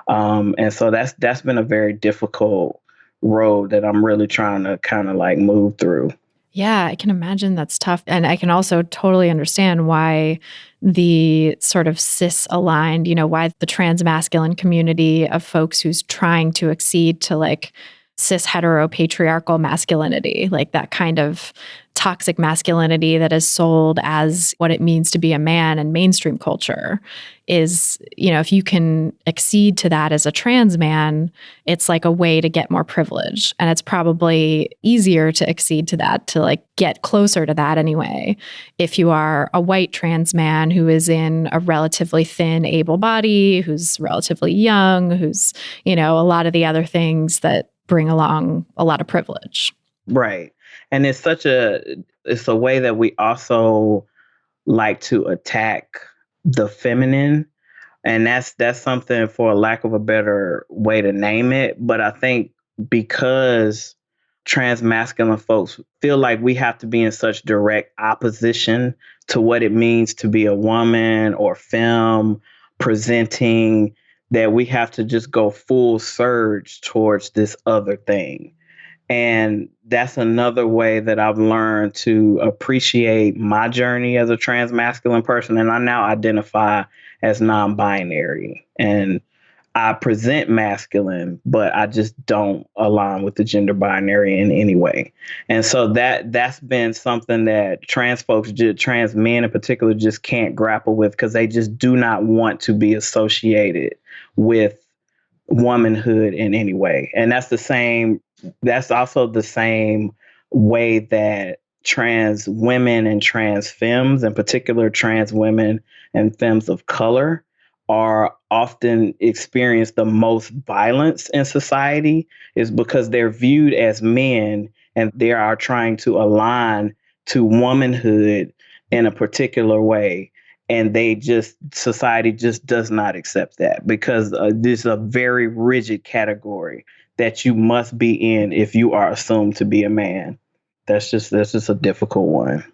And so that's been a very difficult road that I'm really trying to kind of like move through. Yeah, I can imagine that's tough. And I can also totally understand why the sort of cis aligned, why the trans masculine community of folks who's trying to accede to like cis hetero patriarchal masculinity, like that kind of toxic masculinity that is sold as what it means to be a man in mainstream culture is, if you can accede to that as a trans man, it's like a way to get more privilege. And it's probably easier to accede to that, to like get closer to that anyway. If you are a white trans man who is in a relatively thin, able body, who's relatively young, who's, a lot of the other things that bring along a lot of privilege. Right. And it's a way that we also like to attack the feminine. And that's something, for a lack of a better way to name it. But I think because trans masculine folks feel like we have to be in such direct opposition to what it means to be a woman or femme presenting, that we have to just go full surge towards this other thing. And that's another way that I've learned to appreciate my journey as a trans masculine person. And I now identify as non binary. And I present masculine, but I just don't align with the gender binary in any way. And so that's been something that trans folks, trans men in particular, just can't grapple with because they just do not want to be associated with womanhood in any way. And that's also the same way that trans women and trans femmes, in particular trans women and femmes of color, are often experience the most violence in society, is because they're viewed as men and they are trying to align to womanhood in a particular way. And society just does not accept that because this is a very rigid category that you must be in if you are assumed to be a man. That's just a difficult one.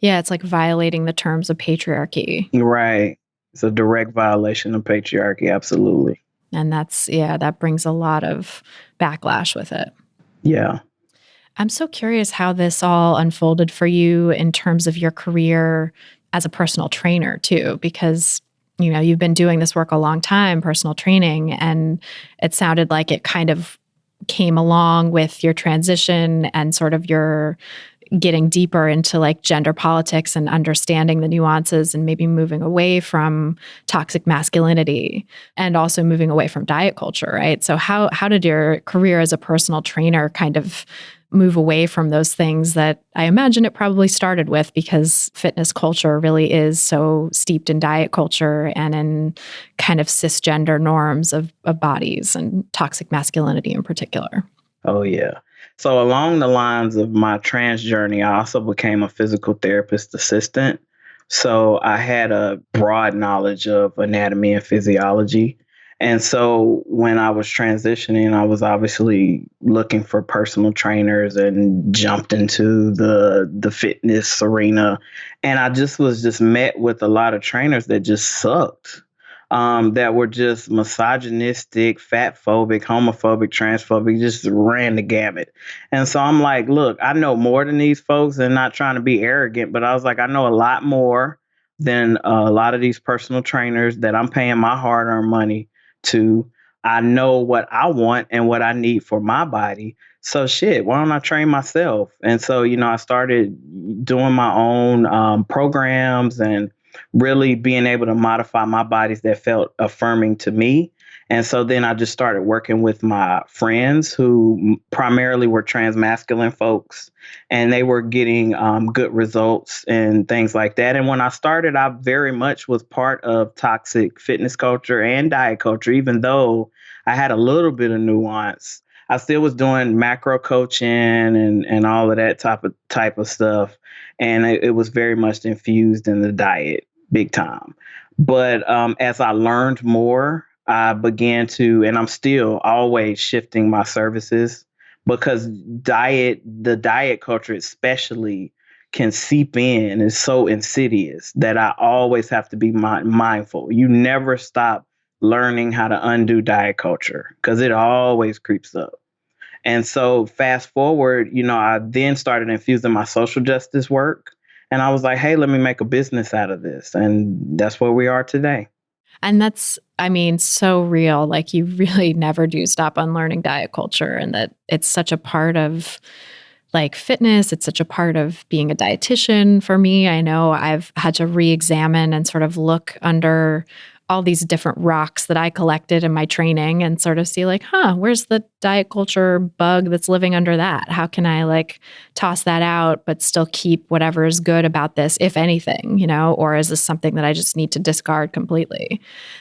Yeah, it's like violating the terms of patriarchy. Right. It's a direct violation of patriarchy. Absolutely. And that brings a lot of backlash with it. Yeah. I'm so curious how this all unfolded for you in terms of your career as a personal trainer too, because you've been doing this work a long time, personal training, and it sounded like it kind of came along with your transition and sort of your getting deeper into like gender politics and understanding the nuances and maybe moving away from toxic masculinity and also moving away from diet culture, right? So how did your career as a personal trainer kind of move away from those things that I imagine it probably started with, because fitness culture really is so steeped in diet culture and in kind of cisgender norms of bodies and toxic masculinity in particular? Oh, yeah. So along the lines of my trans journey, I also became a physical therapist assistant. So I had a broad knowledge of anatomy and physiology. And so when I was transitioning, I was obviously looking for personal trainers and jumped into the fitness arena. And I was met with a lot of trainers that just sucked. That were just misogynistic, fat phobic, homophobic, transphobic, just ran the gamut. And so I'm like, look, I know more than these folks and not trying to be arrogant, but I was like, I know a lot more than a lot of these personal trainers that I'm paying my hard earned money to. I know what I want and what I need for my body. So shit, why don't I train myself? And so, I started doing my own programs and really being able to modify my bodies that felt affirming to me. And so then I just started working with my friends who primarily were trans masculine folks, and they were getting good results and things like that. And when I started, I very much was part of toxic fitness culture and diet culture, even though I had a little bit of nuance. I still was doing macro coaching and all of that type of stuff. And it was very much infused in the diet big time. But as I learned more, I began to, and I'm still always shifting my services because the diet culture especially can seep in. It's so insidious that I always have to be mindful. You never stop learning how to undo diet culture because it always creeps up. And so fast forward, I then started infusing my social justice work. And I was like, hey, let me make a business out of this. And that's where we are today. And that's, so real. Like you really never do stop unlearning diet culture, and that it's such a part of like fitness. It's such a part of being a dietitian for me. I know I've had to re-examine and sort of look under all these different rocks that I collected in my training and sort of see like, where's the diet culture bug that's living under that? How can I like toss that out, but still keep whatever is good about this, if anything, or is this something that I just need to discard completely?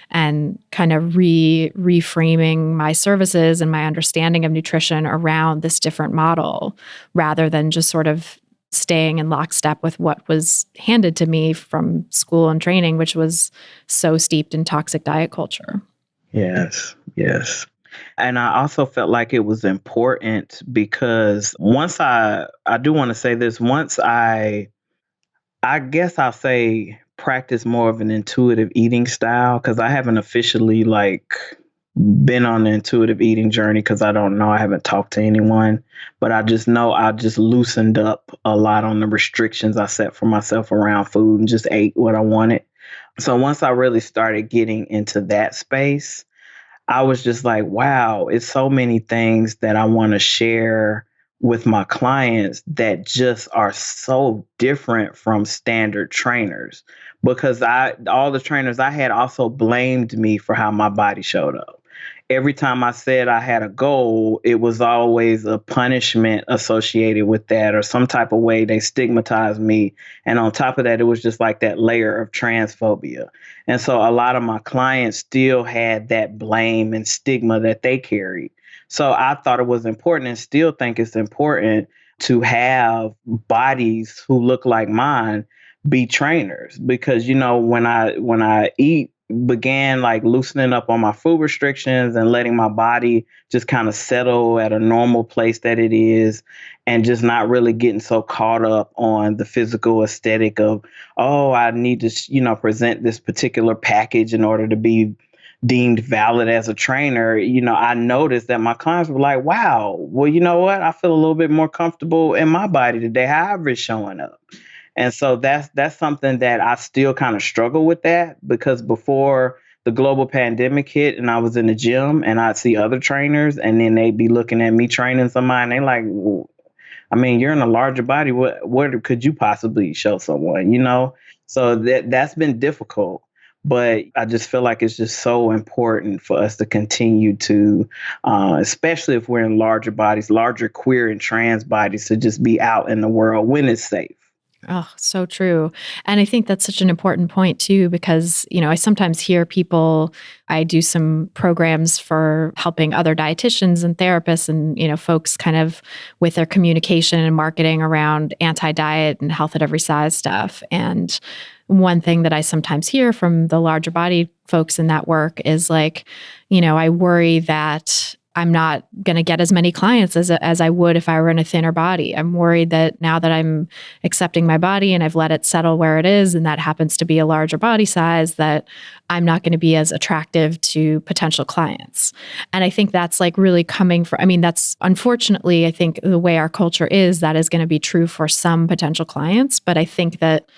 And kind of reframing my services and my understanding of nutrition around this different model, rather than just sort of staying in lockstep with what was handed to me from school and training, which was so steeped in toxic diet culture. Yes, yes. And I also felt like it was important because I do want to say this, once I guess I'll say practice more of an intuitive eating style, because I haven't officially like been on the intuitive eating journey because I don't know. I haven't talked to anyone, but I just know I just loosened up a lot on the restrictions I set for myself around food and just ate what I wanted. So once I really started getting into that space, I was just like, wow, it's so many things that I want to share with my clients that just are so different from standard trainers because all the trainers I had also blamed me for how my body showed up. Every time I said I had a goal, it was always a punishment associated with that or some type of way they stigmatized me. And on top of that, it was just like that layer of transphobia. And so a lot of my clients still had that blame and stigma that they carried. So I thought it was important and still think it's important to have bodies who look like mine be trainers because when I eat began like loosening up on my food restrictions and letting my body just kind of settle at a normal place that it is and just not really getting so caught up on the physical aesthetic of, oh, I need to, present this particular package in order to be deemed valid as a trainer. I noticed that my clients were like, wow, well, you know what? I feel a little bit more comfortable in my body today, however it's showing up. And so that's something that I still kind of struggle with that because before the global pandemic hit and I was in the gym and I'd see other trainers and then they'd be looking at me training somebody and they like, well, I mean, you're in a larger body. What could you possibly show someone, So that's been difficult. But I just feel like it's just so important for us to continue to, especially if we're in larger bodies, larger queer and trans bodies, to just be out in the world when it's safe. Oh, so true. And I think that's such an important point too, because, I sometimes hear people, I do some programs for helping other dietitians and therapists and, folks kind of with their communication and marketing around anti-diet and health at every size stuff. And one thing that I sometimes hear from the larger body folks in that work is like, I worry that I'm not going to get as many clients as I would if I were in a thinner body. I'm worried that now that I'm accepting my body and I've let it settle where it is, and that happens to be a larger body size, that I'm not going to be as attractive to potential clients. And I think that's like really coming from, that's unfortunately, I think the way our culture is, that is going to be true for some potential clients. But I think that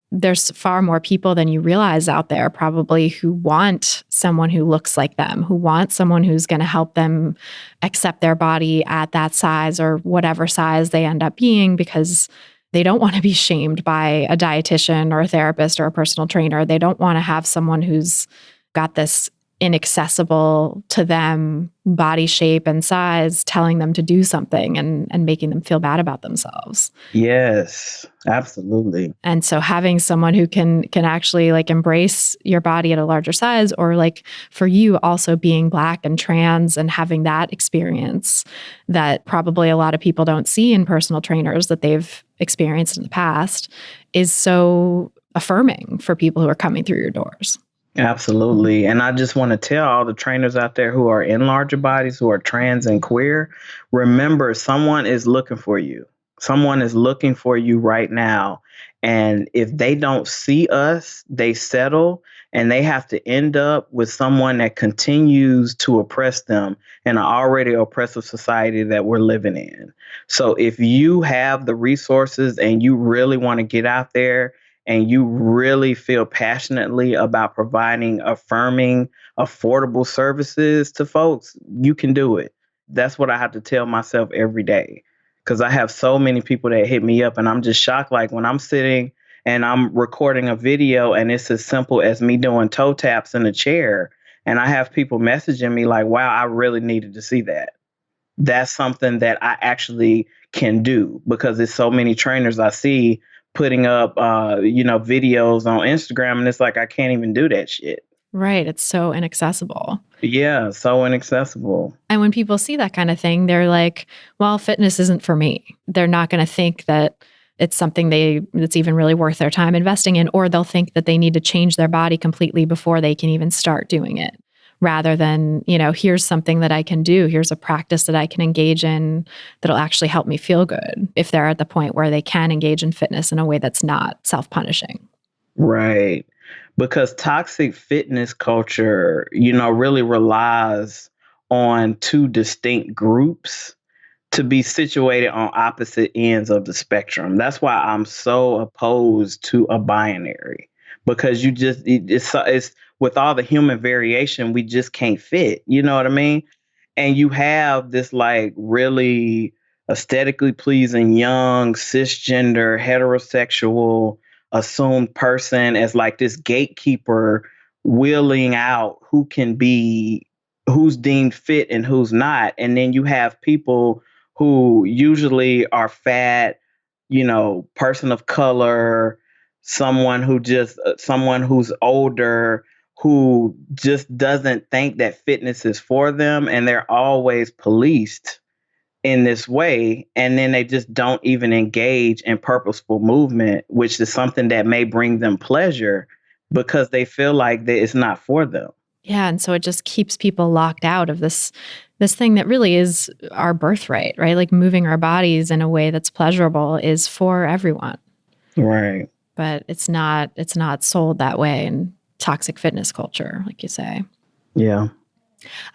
there's far more people than you realize out there probably who want someone who looks like them, who want someone who's going to help them accept their body at that size or whatever size they end up being, because they don't want to be shamed by a dietitian or a therapist or a personal trainer. They don't want to have someone who's got this inaccessible to them body shape and size telling them to do something and making them feel bad about themselves. Yes, absolutely. And so having someone who can actually like embrace your body at a larger size, or like for you also being Black and trans and having that experience that probably a lot of people don't see in personal trainers that they've experienced in the past, is so affirming for people who are coming through your doors. Absolutely. And I just want to tell all the trainers out there who are in larger bodies, who are trans and queer, remember, someone is looking for you. Someone is looking for you right now. And if they don't see us, they settle and they have to end up with someone that continues to oppress them in an already oppressive society that we're living in. So if you have the resources and you really want to get out there and you really feel passionately about providing affirming, affordable services to folks, you can do it. That's what I have to tell myself every day, because I have so many people that hit me up and I'm just shocked. Like when I'm sitting and I'm recording a video and it's as simple as me doing toe taps in a chair, and I have people messaging me like, wow, I really needed to see that. That's something that I actually can do, because there's so many trainers I see putting up, videos on Instagram, and it's like, I can't even do that shit. Right. It's so inaccessible. Yeah, so inaccessible. And when people see that kind of thing, they're like, well, fitness isn't for me. They're not going to think that it's something that's even really worth their time investing in, or they'll think that they need to change their body completely before they can even start doing it. Rather than, here's something that I can do. Here's a practice that I can engage in that'll actually help me feel good, if they're at the point where they can engage in fitness in a way that's not self-punishing. Right. because toxic fitness culture, really relies on two distinct groups to be situated on opposite ends of the spectrum. That's why I'm so opposed to a binary, because it's with all the human variation, we just can't fit. You know what I mean? And you have this like really aesthetically pleasing young cisgender heterosexual assumed person as like this gatekeeper wheeling out who's deemed fit and who's not. And then you have people who usually are fat, person of color, someone who's older, who just doesn't think that fitness is for them, and they're always policed in this way, and then they just don't even engage in purposeful movement, which is something that may bring them pleasure because they feel like that it's not for them. Yeah, and so it just keeps people locked out of this thing that really is our birthright, right? Like moving our bodies in a way that's pleasurable is for everyone. Right. But it's not sold that way in toxic fitness culture, like you say. Yeah.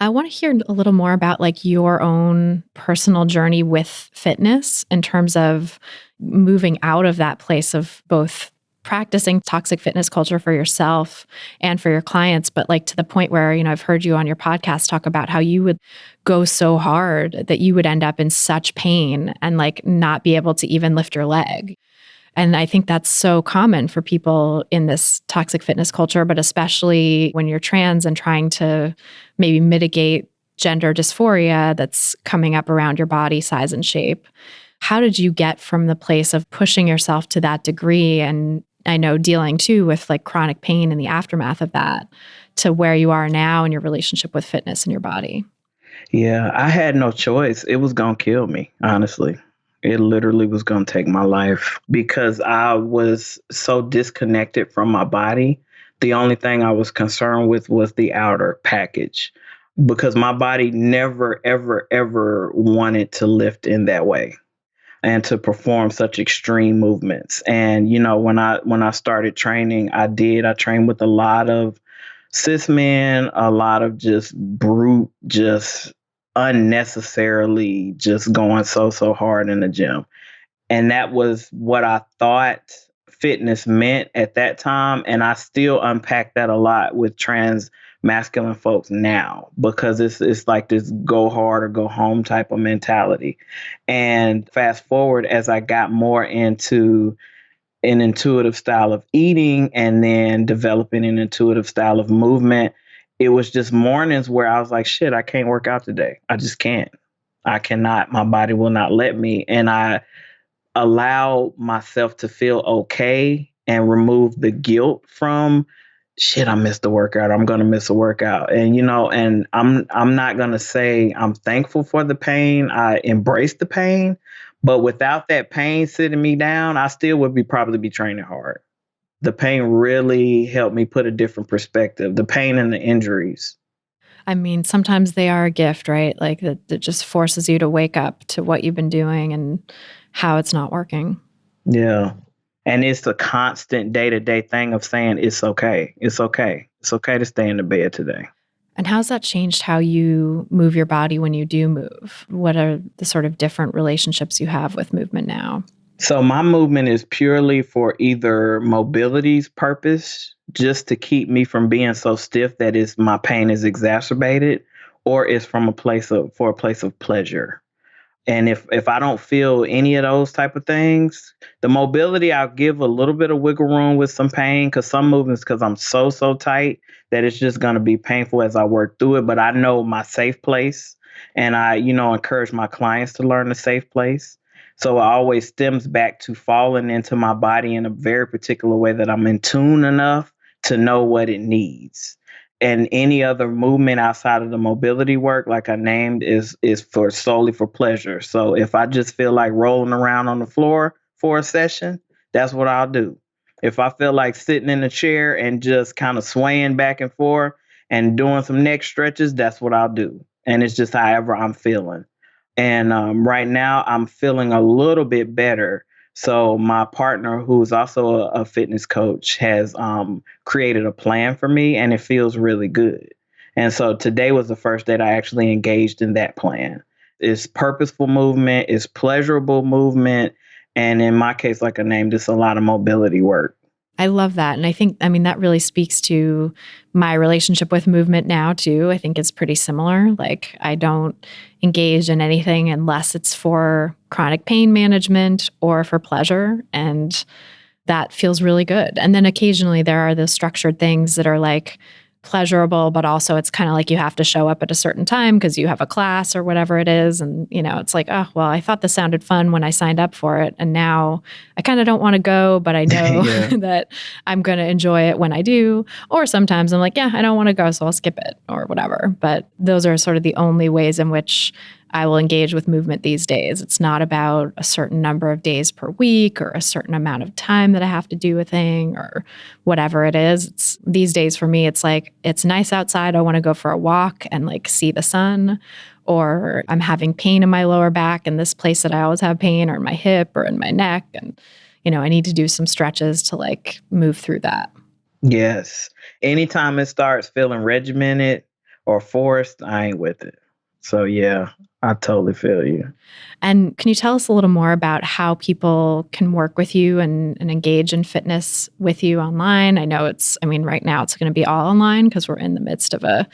I want to hear a little more about like your own personal journey with fitness in terms of moving out of that place of both practicing toxic fitness culture for yourself and for your clients, but like to the point where, I've heard you on your podcast talk about how you would go so hard that you would end up in such pain and like not be able to even lift your leg. And I think that's so common for people in this toxic fitness culture, but especially when you're trans and trying to maybe mitigate gender dysphoria that's coming up around your body size and shape. How did you get from the place of pushing yourself to that degree, and I know dealing too with like chronic pain and the aftermath of that, to where you are now in your relationship with fitness and your body? Yeah, I had no choice. It was going to kill me, honestly. It literally was going to take my life because I was so disconnected from my body. The only thing I was concerned with was the outer package, because my body never, ever, ever wanted to lift in that way and to perform such extreme movements. And, when I started training, I trained with a lot of cis men, a lot of just brute, just unnecessarily just going so hard in the gym. And that was what I thought fitness meant at that time. And I still unpack that a lot with trans masculine folks now, because it's like this go hard or go home type of mentality. And fast forward, as I got more into an intuitive style of eating and then developing an intuitive style of movement, it was just mornings where I was like, shit, I can't work out today. I just can't. I cannot. My body will not let me. And I allow myself to feel okay and remove the guilt from, shit, I missed the workout. I'm going to miss a workout. And, and I'm not going to say I'm thankful for the pain. I embrace the pain, but without that pain sitting me down, I still would probably be training hard. The pain really helped me put a different perspective, the pain and the injuries. I mean, sometimes they are a gift, right? Like that just forces you to wake up to what you've been doing and how it's not working. Yeah. And it's a constant day-to-day thing of saying, it's okay. It's okay. It's okay to stay in the bed today. And how's that changed how you move your body when you do move? What are the sort of different relationships you have with movement now? So my movement is purely for either mobility's purpose, just to keep me from being so stiff that my pain is exacerbated, or it's for a place of pleasure. And if I don't feel any of those type of things, the mobility, I'll give a little bit of wiggle room with some pain, because some movements, because I'm so tight that it's just going to be painful as I work through it. But I know my safe place, and I, encourage my clients to learn the safe place. So it always stems back to falling into my body in a very particular way that I'm in tune enough to know what it needs. And any other movement outside of the mobility work, like I named, is for solely for pleasure. So if I just feel like rolling around on the floor for a session, that's what I'll do. If I feel like sitting in a chair and just kind of swaying back and forth and doing some neck stretches, that's what I'll do. And it's just however I'm feeling. And right now I'm feeling a little bit better, So my partner, who's also a fitness coach, has created a plan for me, and it feels really good. And so today was the first day that I actually engaged in that plan. It's purposeful movement, it's pleasurable movement, and in my case, like I named, it's a lot of mobility work. I love that. And I think, I mean, that really speaks to my relationship with movement now, too. I think it's pretty similar. Like, I don't engage in anything unless it's for chronic pain management or for pleasure. And that feels really good. And then occasionally there are those structured things that are like pleasurable, but also it's kind of like you have to show up at a certain time because you have a class or whatever it is. And, it's like, oh, well, I thought this sounded fun when I signed up for it. And now I kind of don't want to go, but I know Yeah. that I'm going to enjoy it when I do. Or sometimes I'm like, yeah, I don't want to go, so I'll skip it or whatever. But those are sort of the only ways in which I will engage with movement these days. It's not about a certain number of days per week or a certain amount of time that I have to do a thing or whatever it is. It's these days for me, it's like, it's nice outside. I want to go for a walk and like see the sun, or I'm having pain in my lower back in this place that I always have pain, or in my hip or in my neck. And, I need to do some stretches to like move through that. Yes. Anytime it starts feeling regimented or forced, I ain't with it. So yeah, I totally feel you. And can you tell us a little more about how people can work with you and engage in fitness with you online? I know right now it's going to be all online because we're in the midst of a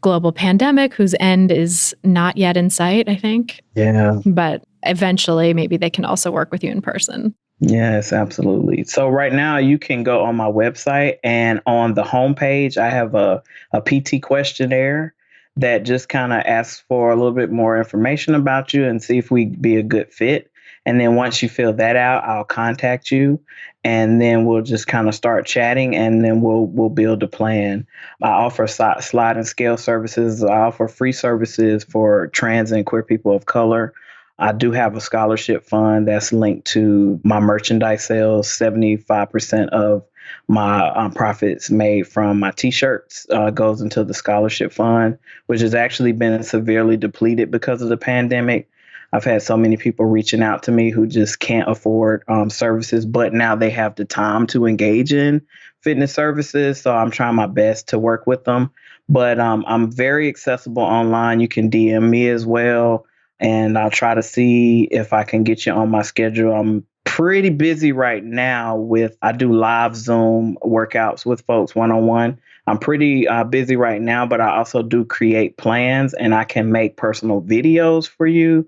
global pandemic whose end is not yet in sight, I think. Yeah. But eventually, maybe they can also work with you in person. Yes, absolutely. So right now you can go on my website, and on the homepage, I have a PT questionnaire that just kind of asks for a little bit more information about you and see if we'd be a good fit. And then once you fill that out, I'll contact you, and then we'll just kind of start chatting, and then we'll build a plan. I offer slide and scale services. I offer free services for trans and queer people of color. I do have a scholarship fund that's linked to my merchandise sales. 75% of my profits made from my t-shirts goes into the scholarship fund, which has actually been severely depleted because of the pandemic. I've had so many people reaching out to me who just can't afford services, but now they have the time to engage in fitness services. So I'm trying my best to work with them. But I'm very accessible online. You can DM me as well, and I'll try to see if I can get you on my schedule. I'm pretty busy right now I do live Zoom workouts with folks one-on-one. I'm pretty busy right now, but I also do create plans, and I can make personal videos for you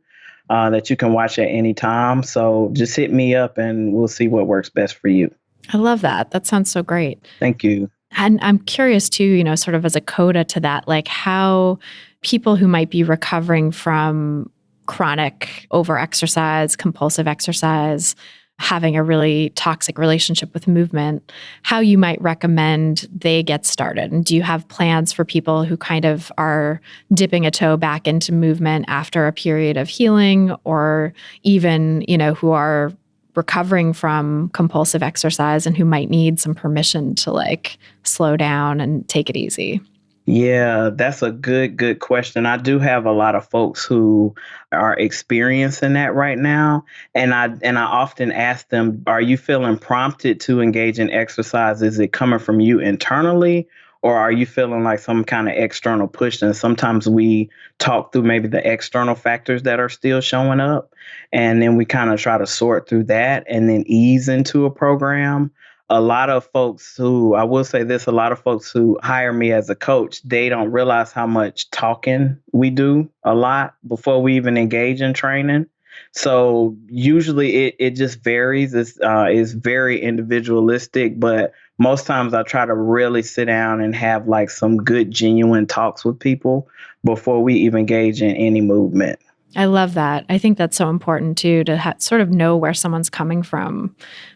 that you can watch at any time. So just hit me up and we'll see what works best for you. I love that. That sounds so great. Thank you. And I'm curious too, sort of as a coda to that, like how people who might be recovering from chronic overexercise, compulsive exercise, having a really toxic relationship with movement, how you might recommend they get started. And do you have plans for people who kind of are dipping a toe back into movement after a period of healing, or even, who are recovering from compulsive exercise and who might need some permission to like slow down and take it easy? Yeah, that's a good question. I do have a lot of folks who are experiencing that right now. And I often ask them, are you feeling prompted to engage in exercise? Is it coming from you internally, or are you feeling like some kind of external push? And sometimes we talk through maybe the external factors that are still showing up, and then we kind of try to sort through that and then ease into a program. A lot of folks who hire me as a coach, they don't realize how much talking we do a lot before we even engage in training. So usually it just varies. It's very individualistic, but most times I try to really sit down and have like some good, genuine talks with people before we even engage in any movement. I love that. I think that's so important too, to sort of know where someone's coming from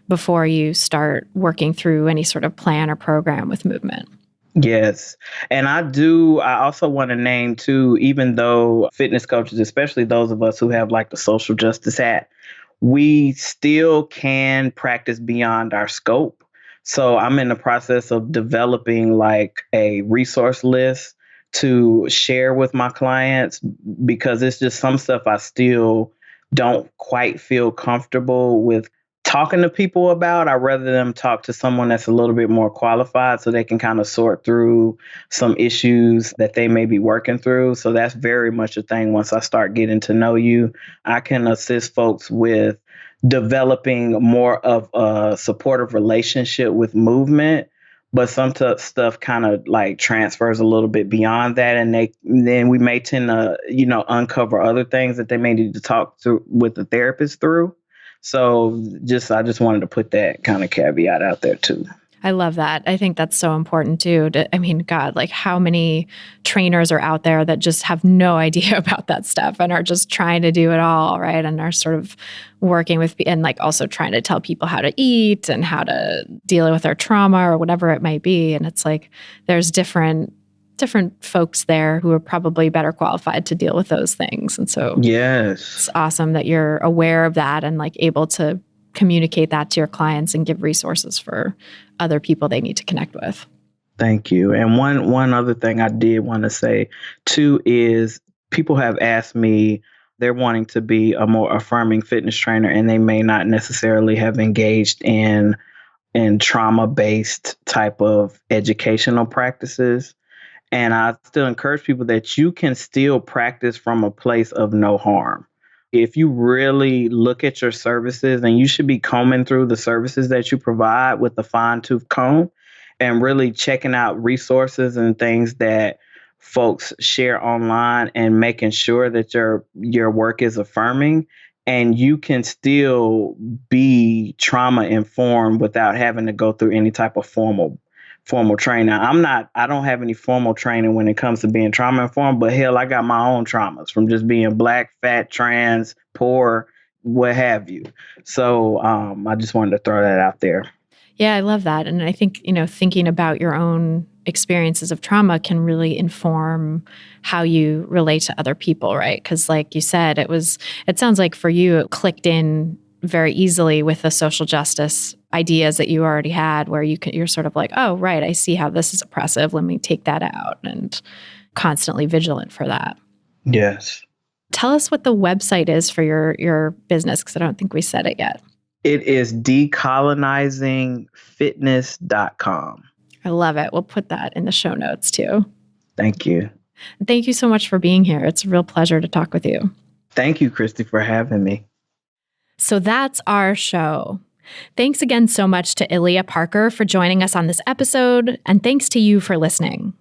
before you start working through any sort of plan or program with movement. Yes. And I also want to name too, even though fitness coaches, especially those of us who have like the social justice hat, we still can practice beyond our scope. So I'm in the process of developing like a resource list to share with my clients, because it's just some stuff I still don't quite feel comfortable with talking to people about. I'd rather them talk to someone that's a little bit more qualified so they can kind of sort through some issues that they may be working through. So that's very much a thing. Once I start getting to know you, I can assist folks with developing more of a supportive relationship with movement. But some stuff kind of like transfers a little bit beyond that. And then we may tend to, uncover other things that they may need to talk to with the therapist through. So I just wanted to put that kind of caveat out there too. I love that. I think that's so important too. God, like how many trainers are out there that just have no idea about that stuff and are just trying to do it all, right? And are sort of working with, and like also trying to tell people how to eat and how to deal with their trauma or whatever it might be. And it's like, there's different folks there who are probably better qualified to deal with those things. And so yes, it's awesome that you're aware of that and like able to communicate that to your clients and give resources for other people they need to connect with. Thank you. And one other thing I did want to say too is people have asked me, they're wanting to be a more affirming fitness trainer, and they may not necessarily have engaged in trauma-based type of educational practices. And I still encourage people that you can still practice from a place of no harm. If you really look at your services, and you should be combing through the services that you provide with a fine-tooth comb and really checking out resources and things that folks share online and making sure that your work is affirming, and you can still be trauma informed without having to go through any type of formal training. I don't have any formal training when it comes to being trauma informed, but hell, I got my own traumas from just being Black, fat, trans, poor, what have you. So I just wanted to throw that out there. Yeah, I love that. And I think, thinking about your own experiences of trauma can really inform how you relate to other people, right? Because like you said, it sounds like for you, it clicked in very easily with the social justice ideas that you already had, where you're sort of like, oh, right, I see how this is oppressive. Let me take that out, and constantly vigilant for that. Yes. Tell us what the website is for your business, because I don't think we said it yet. It is decolonizingfitness.com. I love it. We'll put that in the show notes too. Thank you. Thank you so much for being here. It's a real pleasure to talk with you. Thank you, Christy, for having me. So that's our show. Thanks again so much to Ilya Parker for joining us on this episode, and thanks to you for listening.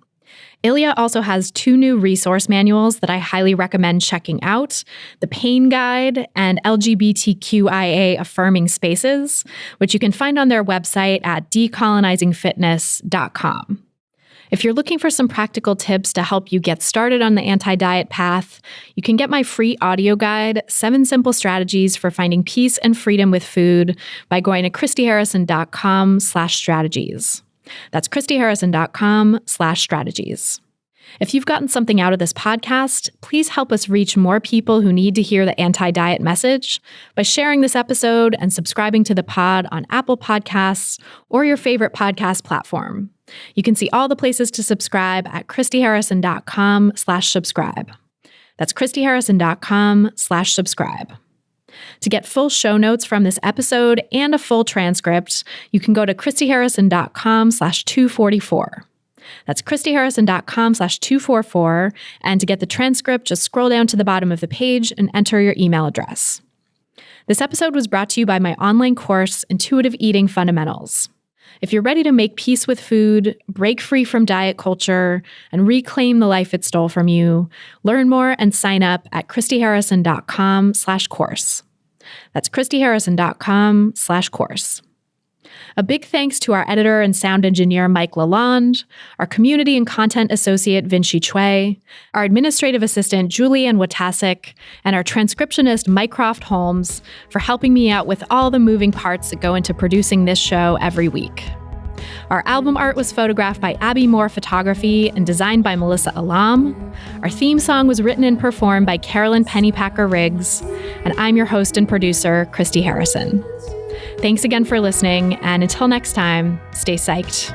Ilya also has 2 new resource manuals that I highly recommend checking out: The Pain Guide and LGBTQIA Affirming Spaces, which you can find on their website at decolonizingfitness.com. If you're looking for some practical tips to help you get started on the anti-diet path, you can get my free audio guide, 7 Simple Strategies for Finding Peace and Freedom with Food, by going to christyharrison.com/strategies. That's christyharrison.com/strategies. If you've gotten something out of this podcast, please help us reach more people who need to hear the anti-diet message by sharing this episode and subscribing to the pod on Apple Podcasts or your favorite podcast platform. You can see all the places to subscribe at christyharrison.com/subscribe. That's christyharrison.com/subscribe. To get full show notes from this episode and a full transcript, you can go to christyharrison.com/244. That's christyharrison.com/244. And to get the transcript, just scroll down to the bottom of the page and enter your email address. This episode was brought to you by my online course, Intuitive Eating Fundamentals. If you're ready to make peace with food, break free from diet culture, and reclaim the life it stole from you, learn more and sign up at christyharrison.com/course. That's christyharrison.com/course. A big thanks to our editor and sound engineer, Mike Lalonde, our community and content associate, Vinci Chue, our administrative assistant, Julianne Watasek, and our transcriptionist, Mycroft Holmes, for helping me out with all the moving parts that go into producing this show every week. Our album art was photographed by Abby Moore Photography and designed by Melissa Alam. Our theme song was written and performed by Carolyn Pennypacker Riggs. And I'm your host and producer, Christy Harrison. Thanks again for listening, and until next time, stay psyched.